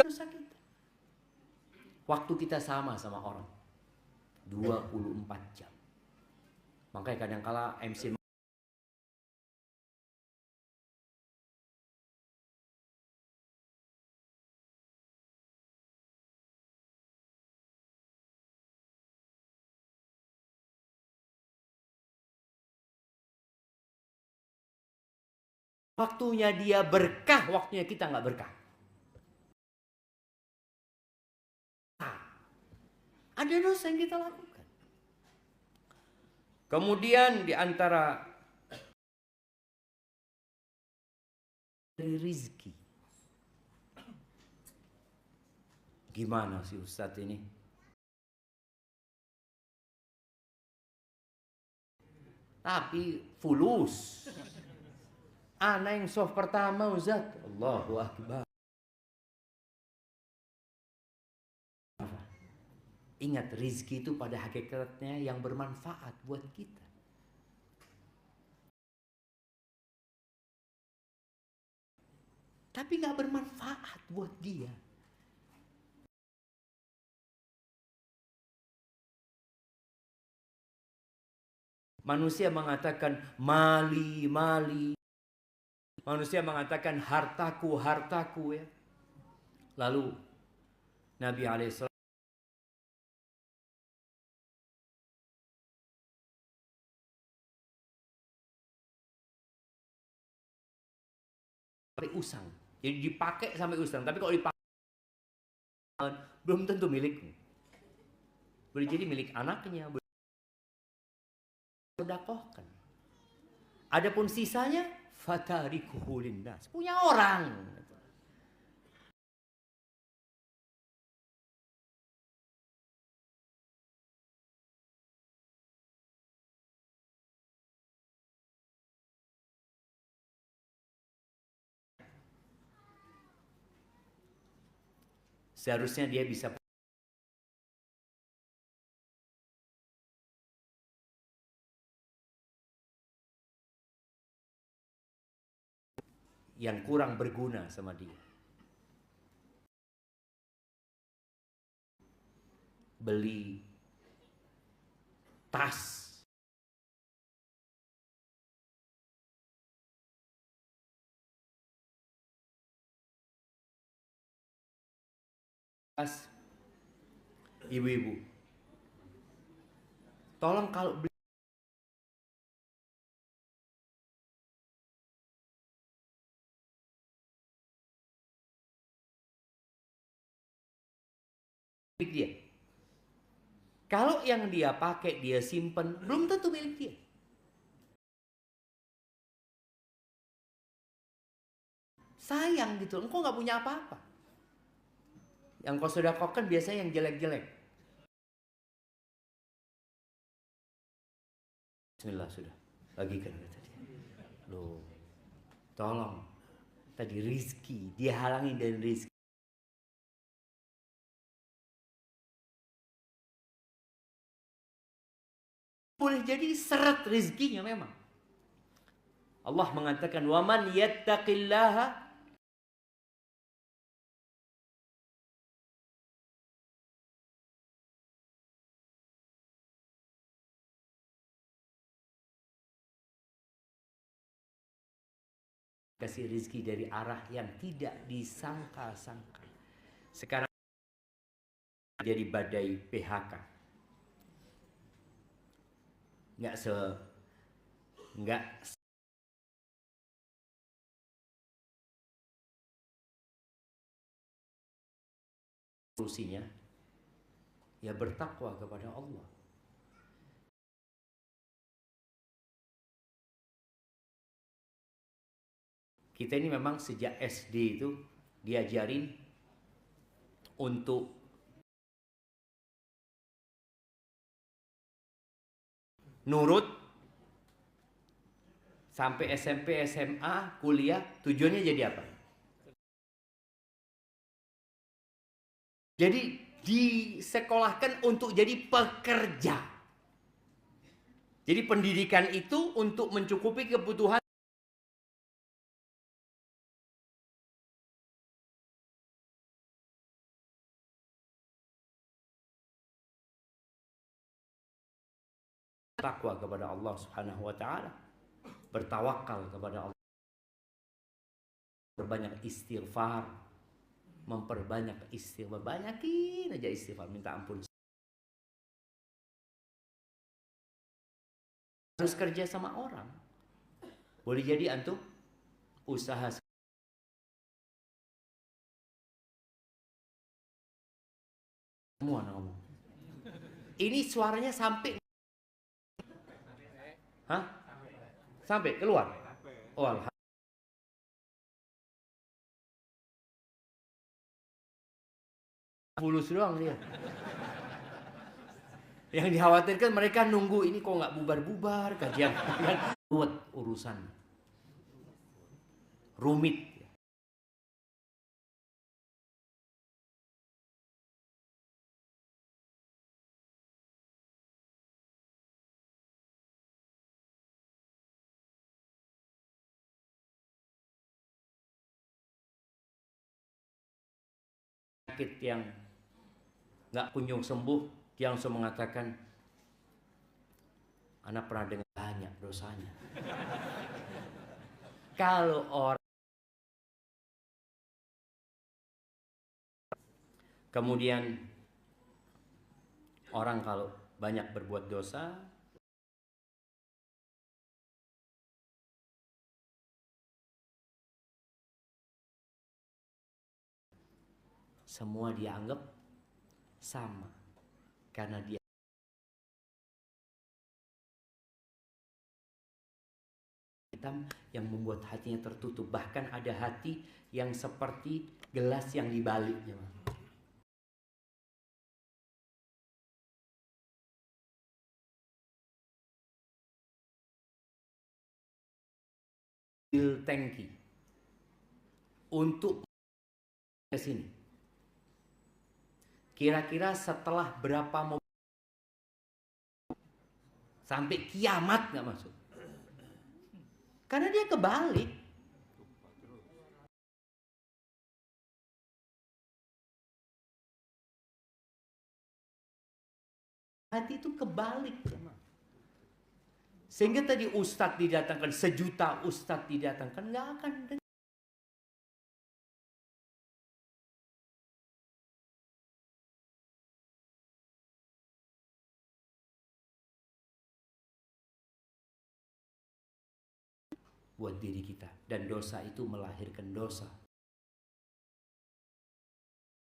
sakit. Waktu kita sama orang 24 jam. Makanya kadang-kala MC waktunya dia berkah, waktunya kita nggak berkah. Ada dosa yang kita lakukan. Kemudian di antara dari rizki. Gimana sih Ustadz ini? Tapi fulus. Ana yang soft pertama Ustadz. Allahu Akbar. Ingat, rizki itu pada hakikatnya yang bermanfaat buat kita. Tapi gak bermanfaat buat dia. Manusia mengatakan mali, mali. Manusia mengatakan hartaku, hartaku ya. Lalu Nabi alaihissalam sampai usang. Jadi dipakai sampai usang. Tapi kalau dipakai belum tentu milikmu. Boleh jadi milik anaknya. Berdakohkan. Adapun sisanya fatarikuhu linnas. Punya orang. Seharusnya dia bisa yang kurang berguna sama dia. Beli tas, ibu-ibu, tolong kalau beli dia. Kalau yang dia pakai, dia simpen, belum tentu milik dia. Sayang gitu, engkau nggak punya apa-apa. Yang kau sedekahkan biasanya yang jelek-jelek. Bismillah sudah, bagikan kata dia. Loh, tolong. Tadi rizki, dia halangi dari rizki. Boleh jadi seret rizkinya memang. Allah mengatakan, وَمَنْ يَتَّقِ اللَّهَ kasih rizki dari arah yang tidak disangka-sangka. Sekarang jadi badai PHK. Nggak solusinya ya bertakwa kepada Allah. Kita ini memang sejak SD itu diajarin untuk nurut sampai SMP, SMA, kuliah. Tujuannya jadi apa? Jadi disekolahkan untuk jadi pekerja. Jadi pendidikan itu untuk mencukupi kebutuhan. Takwa kepada Allah Subhanahu wa taala, bertawakal kepada Allah, berbanyak istighfar, memperbanyak istighfar, banyakin aja istighfar, minta ampun. Harus kerja sama orang. Boleh jadi antum usaha semua ngomong. Ini suaranya sampai sampai keluar. Oh, alhamdulillah. Fulus doang dia. Yang dikhawatirkan mereka nunggu ini kok nggak bubar-bubar kajian. Buat urusan rumit. Sakit yang nggak kunjung sembuh, dia langsung mengatakan, anak pernah dengar banyak dosanya. Kalau orang kemudian orang kalau banyak berbuat dosa, semua dianggap sama karena dia hitam yang membuat hatinya tertutup. Bahkan ada hati yang seperti gelas yang dibalik. Tangki untuk ke sini. Kira-kira setelah berapa mobil sampai kiamat nggak masuk? Karena dia kebalik. Hati itu kebalik, teman. Sehingga tadi ustadz didatangkan, sejuta ustadz didatangkan, nggak akan buat diri kita. Dan dosa itu melahirkan dosa,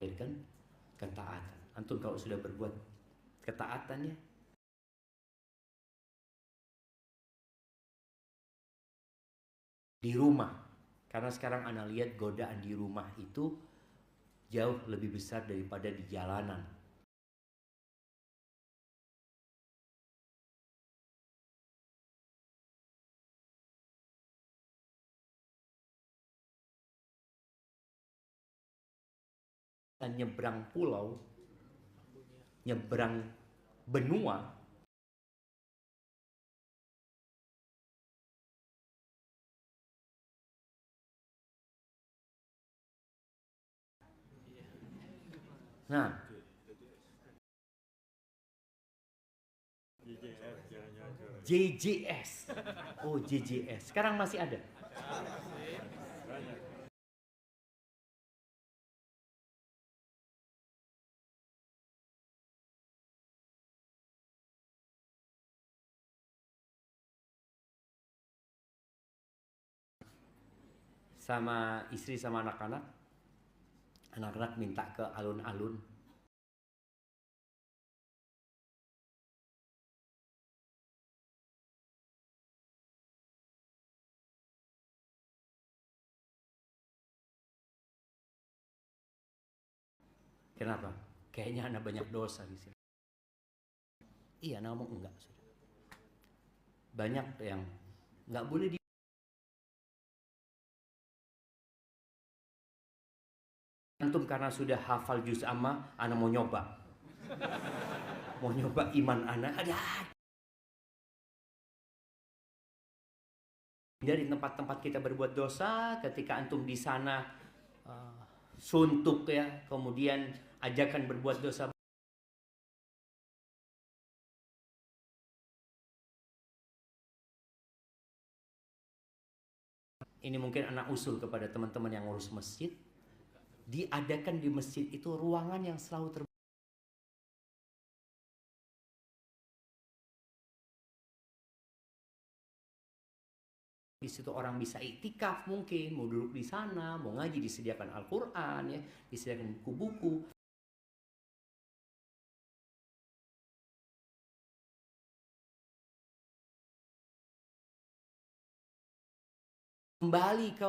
melahirkan ketaatan. Antum kalau sudah berbuat ketaatannya, di rumah, karena sekarang Anda lihat godaan di rumah itu jauh lebih besar daripada di jalanan. Dan nyebrang pulau, nyebrang benua, nah, JJS. Oh, JJS. Sekarang masih ada. Sama istri sama anak-anak. Anak-anak minta ke alun-alun. Kenapa? Kayaknya anak banyak dosa di sini. Iya, namun enggak. Banyak yang nggak boleh di antum karena sudah hafal juz amma, anak mau nyoba. Mau nyoba iman anak, ada dari tempat-tempat kita berbuat dosa. Ketika antum di sana suntuk ya, kemudian ajakan berbuat dosa. Ini mungkin anak usul kepada teman-teman yang ngurus masjid. Diadakan di masjid itu ruangan yang selalu terbuka. Di situ orang bisa iktikaf, mungkin mau duduk di sana, mau ngaji, disediakan Al-Qur'an ya, disediakan buku-buku. Kembali ke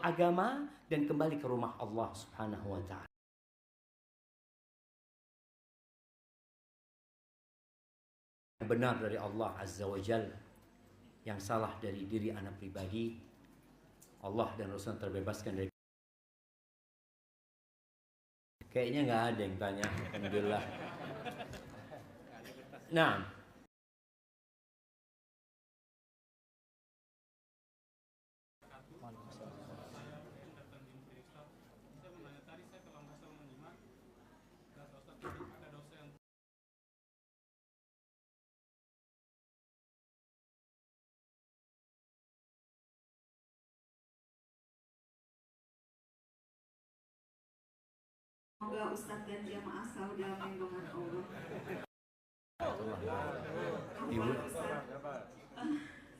agama dan kembali ke rumah Allah Subhanahu wa taala. Benar dari Allah Azza wa Jalla, yang salah dari diri anak pribadi. Allah dan Rasul terbebaskan dari. Kayaknya nggak ada yang tanya. Alhamdulillah. Nah, semoga Ustadz dan jamaah selalu dalam lindungan Allah. Ibu.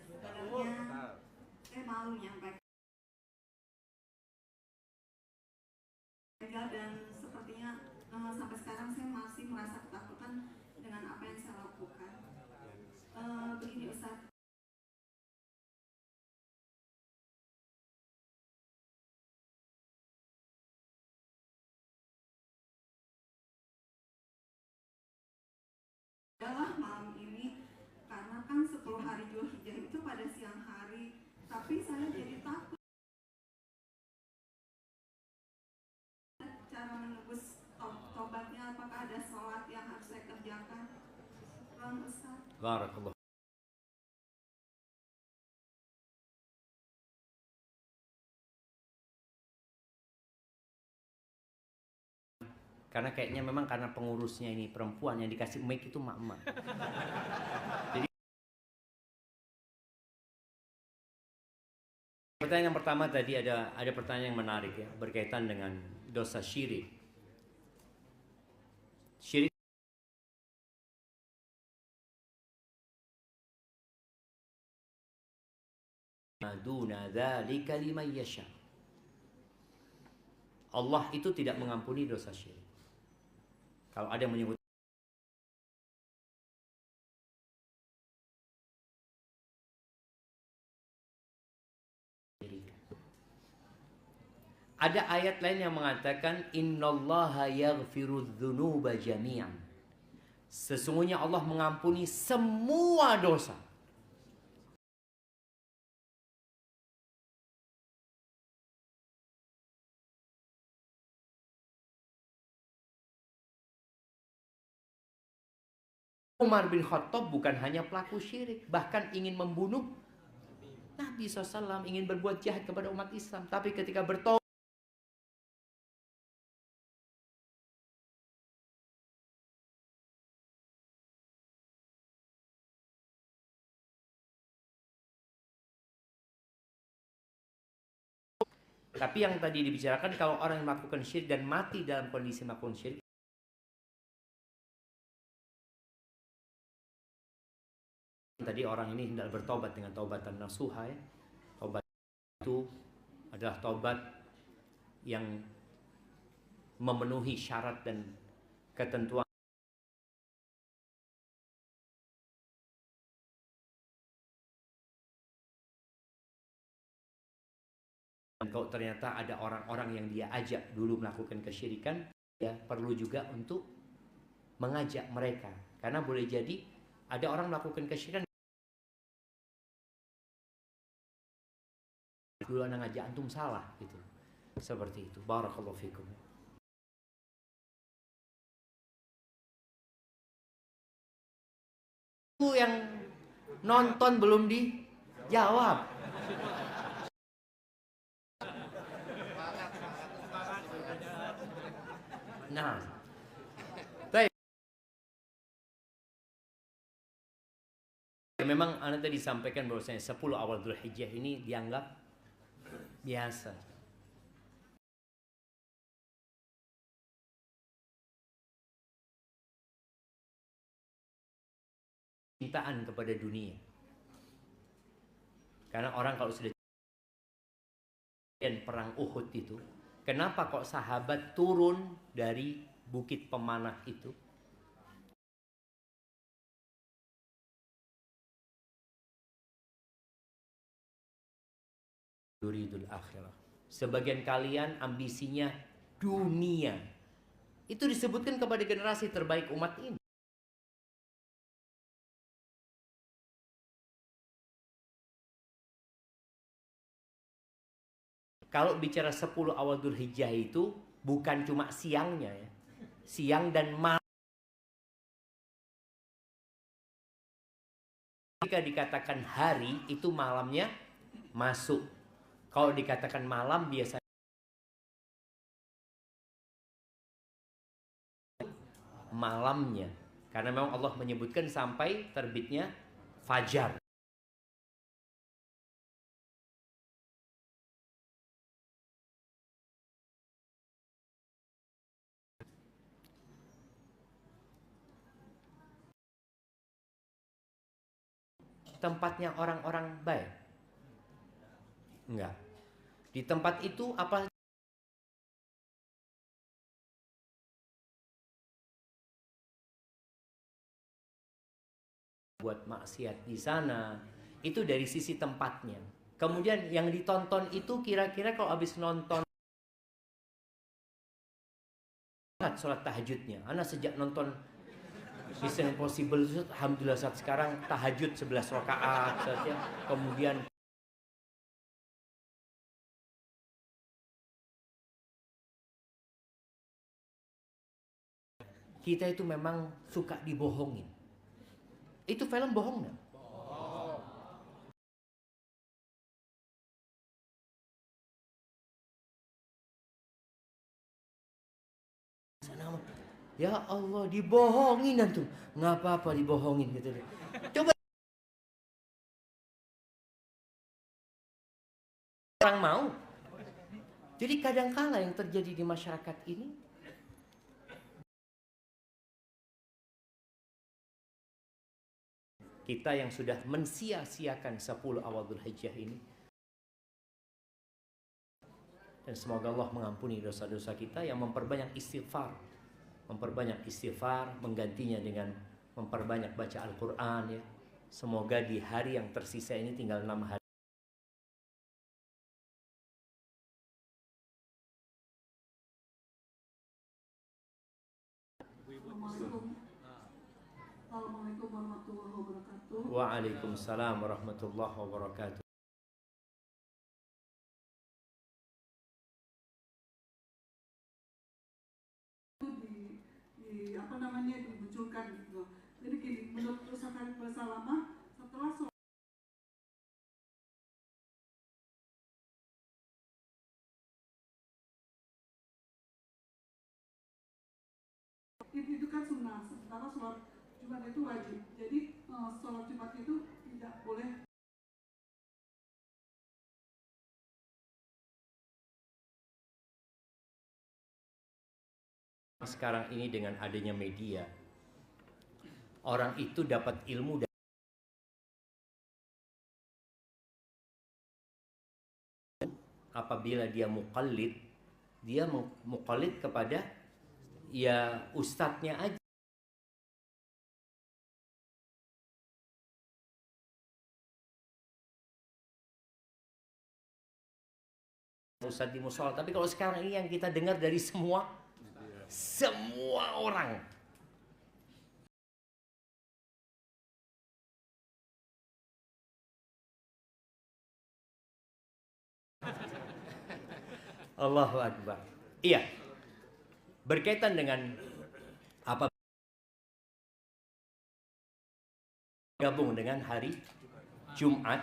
Sebenarnya saya malu nyampaikan dan sepertinya sampai sekarang saya masih merasa ketakutan dengan apa yang saya lakukan. Begini Ustadz. Adalah malam ini karena kan 10 hari Zulhijjah itu pada siang hari, tapi saya jadi takut cara menebus tobatnya. Apakah ada sholat yang harus saya kerjakan? Ustaz. Barakallah. Karena kayaknya memang karena pengurusnya ini perempuan, yang dikasih mic itu mak-mak. Jadi pertanyaan yang pertama tadi ada pertanyaan yang menarik ya, berkaitan dengan dosa syirik. Syirik duna dzalika liman yasha. Allah itu tidak mengampuni dosa syirik. Kalau ada yang menyebut syirik. Ada ayat lain yang mengatakan innallaha yaghfirudz dzunuba jami'an. Sesungguhnya Allah mengampuni semua dosa. Umar bin Khattab bukan hanya pelaku syirik, bahkan ingin membunuh Nabi SAW, ingin berbuat jahat kepada umat Islam. Tapi ketika bertobat, tapi yang tadi dibicarakan, kalau orang yang melakukan syirik dan mati dalam kondisi melakukan syirik, tadi orang ini hendak bertobat dengan taubatan nasuha ya. Tobat itu adalah tobat yang memenuhi syarat dan ketentuan. Dan kalau ternyata ada orang-orang yang dia ajak dulu melakukan kesyirikan, ya perlu juga untuk mengajak mereka. Karena boleh jadi ada orang melakukan kesyirikan, dulu anak ngajak antum salah gitu. Seperti itu. Barakallahu fikum. Itu yang nonton belum dijawab. Nah, baik. Memang Anda tadi sampaikan bahwasanya 10 awal Dzulhijjah ini dianggap biasa. Cintaan kepada dunia. Karena orang kalau sudah perang Uhud itu, kenapa kok sahabat turun dari bukit pemanah itu? Yuridul akhirah. Sebagian kalian ambisinya dunia. Itu disebutkan kepada generasi terbaik umat ini. Kalau bicara 10 awal Dzulhijjah itu bukan cuma siangnya ya. Siang dan malam. Jika dikatakan hari itu malamnya masuk. Kalau dikatakan malam biasanya malamnya. Karena memang Allah menyebutkan sampai terbitnya fajar. Tempatnya orang-orang baik? Enggak. Di tempat itu apa buat maksiat di sana, itu dari sisi tempatnya. Kemudian yang ditonton itu kira-kira kalau habis nonton sholat tahajudnya. Anak sejak nonton Mission Impossible, alhamdulillah saat sekarang tahajud 11 rakaat saja. Kemudian kita itu memang suka dibohongin. Itu film bohong nggak? Ya Allah, dibohongin antum. Nggak apa-apa dibohongin gitu deh. Coba orang mau. Jadi kadangkala yang terjadi di masyarakat ini, kita yang sudah mensia-siakan 10 awal Dzulhijjah ini, dan semoga Allah mengampuni dosa-dosa kita, yang memperbanyak istighfar, menggantinya dengan memperbanyak baca Al-Quran ya. Semoga di hari yang tersisa ini tinggal 6 hari. Assalamualaikum warahmatullahi wabarakatuh. Waalaikumsalam warahmatullahi wabarakatuh. Dimunculkan gitu. Jadi gini, menurut Ustaz Arif Basalamah, setelah sholat itu kan sunnah, sementara sholat Jumat itu wajib. Jadi sholat Jumat itu tidak boleh. Sekarang ini dengan adanya media, orang itu dapat ilmu apabila dia muqallid, dia muqallid kepada ya ustadznya aja. Ustadz di musola. Tapi kalau sekarang ini yang kita dengar dari semua orang. Allahu Akbar. Iya. Berkaitan dengan apa gabung dengan hari Jumat.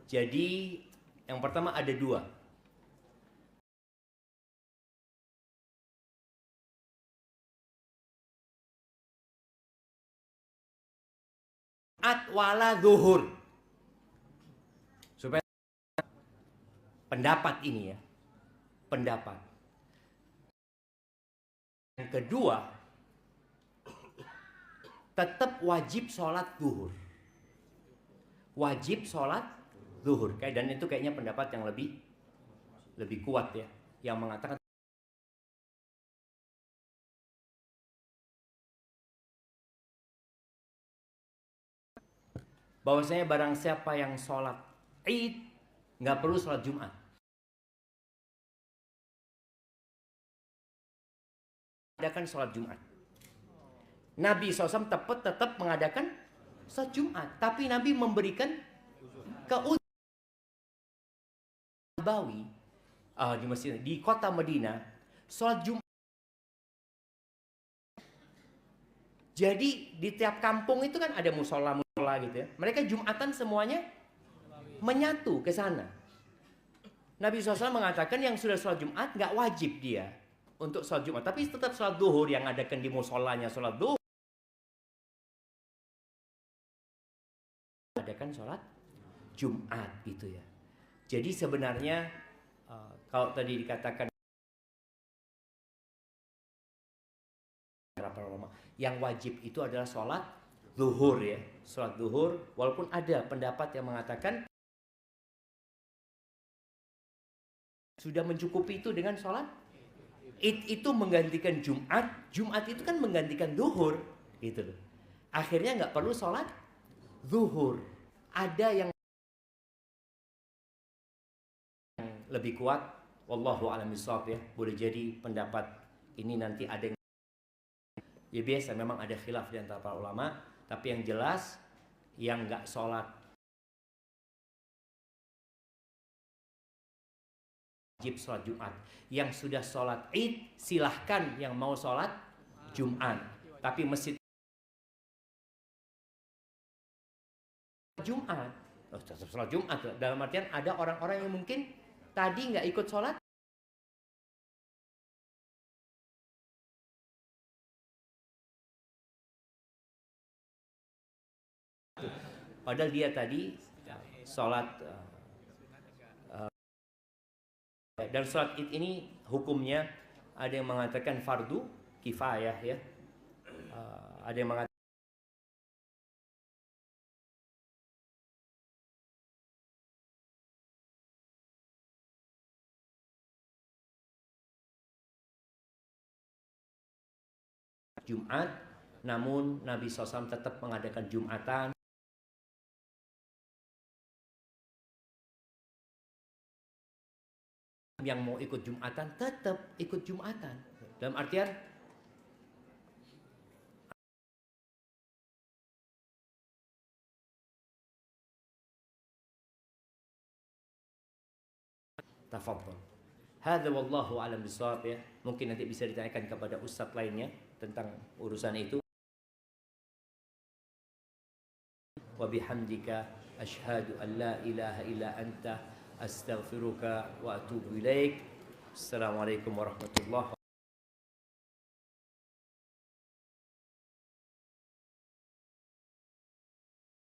Jadi yang pertama ada 2. Wala zuhur. Supaya pendapat ini ya. Pendapat. Yang kedua, tetap wajib sholat zuhur. Wajib sholat zuhur. Dan itu kayaknya pendapat yang lebih kuat ya. Yang mengatakan bahwasanya barang siapa yang sholat Id nggak perlu sholat Jumat. Adakan sholat Jumat. Nabi SAW tetap mengadakan sholat Jumat, tapi Nabi memberikan Nabawi di masjid di kota Madinah sholat Jumat. Jadi di tiap kampung itu kan ada musola gitu ya. Mereka Jumatan semuanya menyatu ke sana. Nabi SAW mengatakan yang sudah sholat Jumat nggak wajib dia untuk sholat Jumat, tapi tetap sholat duhur yang adakan di musolanya sholat duhur. Adakan sholat Jumat gitu ya. Jadi sebenarnya kalau tadi dikatakan para ulama, yang wajib itu adalah sholat zuhur ya, sholat zuhur. Walaupun ada pendapat yang mengatakan sudah mencukupi itu dengan sholat Id itu menggantikan Jumat, Jumat itu kan menggantikan zuhur gitu loh. Akhirnya nggak perlu sholat zuhur. Ada yang lebih kuat, wallahu a'lam bishawab ya. Boleh jadi pendapat ini nanti ada yang ya biasa, memang ada khilaf di antara para ulama, tapi yang jelas yang nggak sholat wajib sholat Jumat. Yang sudah sholat Id silahkan yang mau sholat Jumat, tapi masjid Jumat tetap sholat Jumat. Dalam artian ada orang-orang yang mungkin tadi nggak ikut sholat Padahal dia tadi sholat dan sholat id ini hukumnya ada yang mengatakan fardu kifayah ya. Ada yang mengatakan Jumat, namun Nabi SAW tetap mengadakan Jumatan. Yang mau ikut Jumatan tetap ikut Jumatan. Dalam artian tafadhol. Hadza wallahu alam bisawab ya. Mungkin nanti bisa ditanyakan kepada ustadz lainnya tentang urusan itu. Wa bihamdika asyhadu an la ilaha illa anta astaghfiruka wa atubu ilaik. Assalamualaikum warahmatullahi wabarakatuh.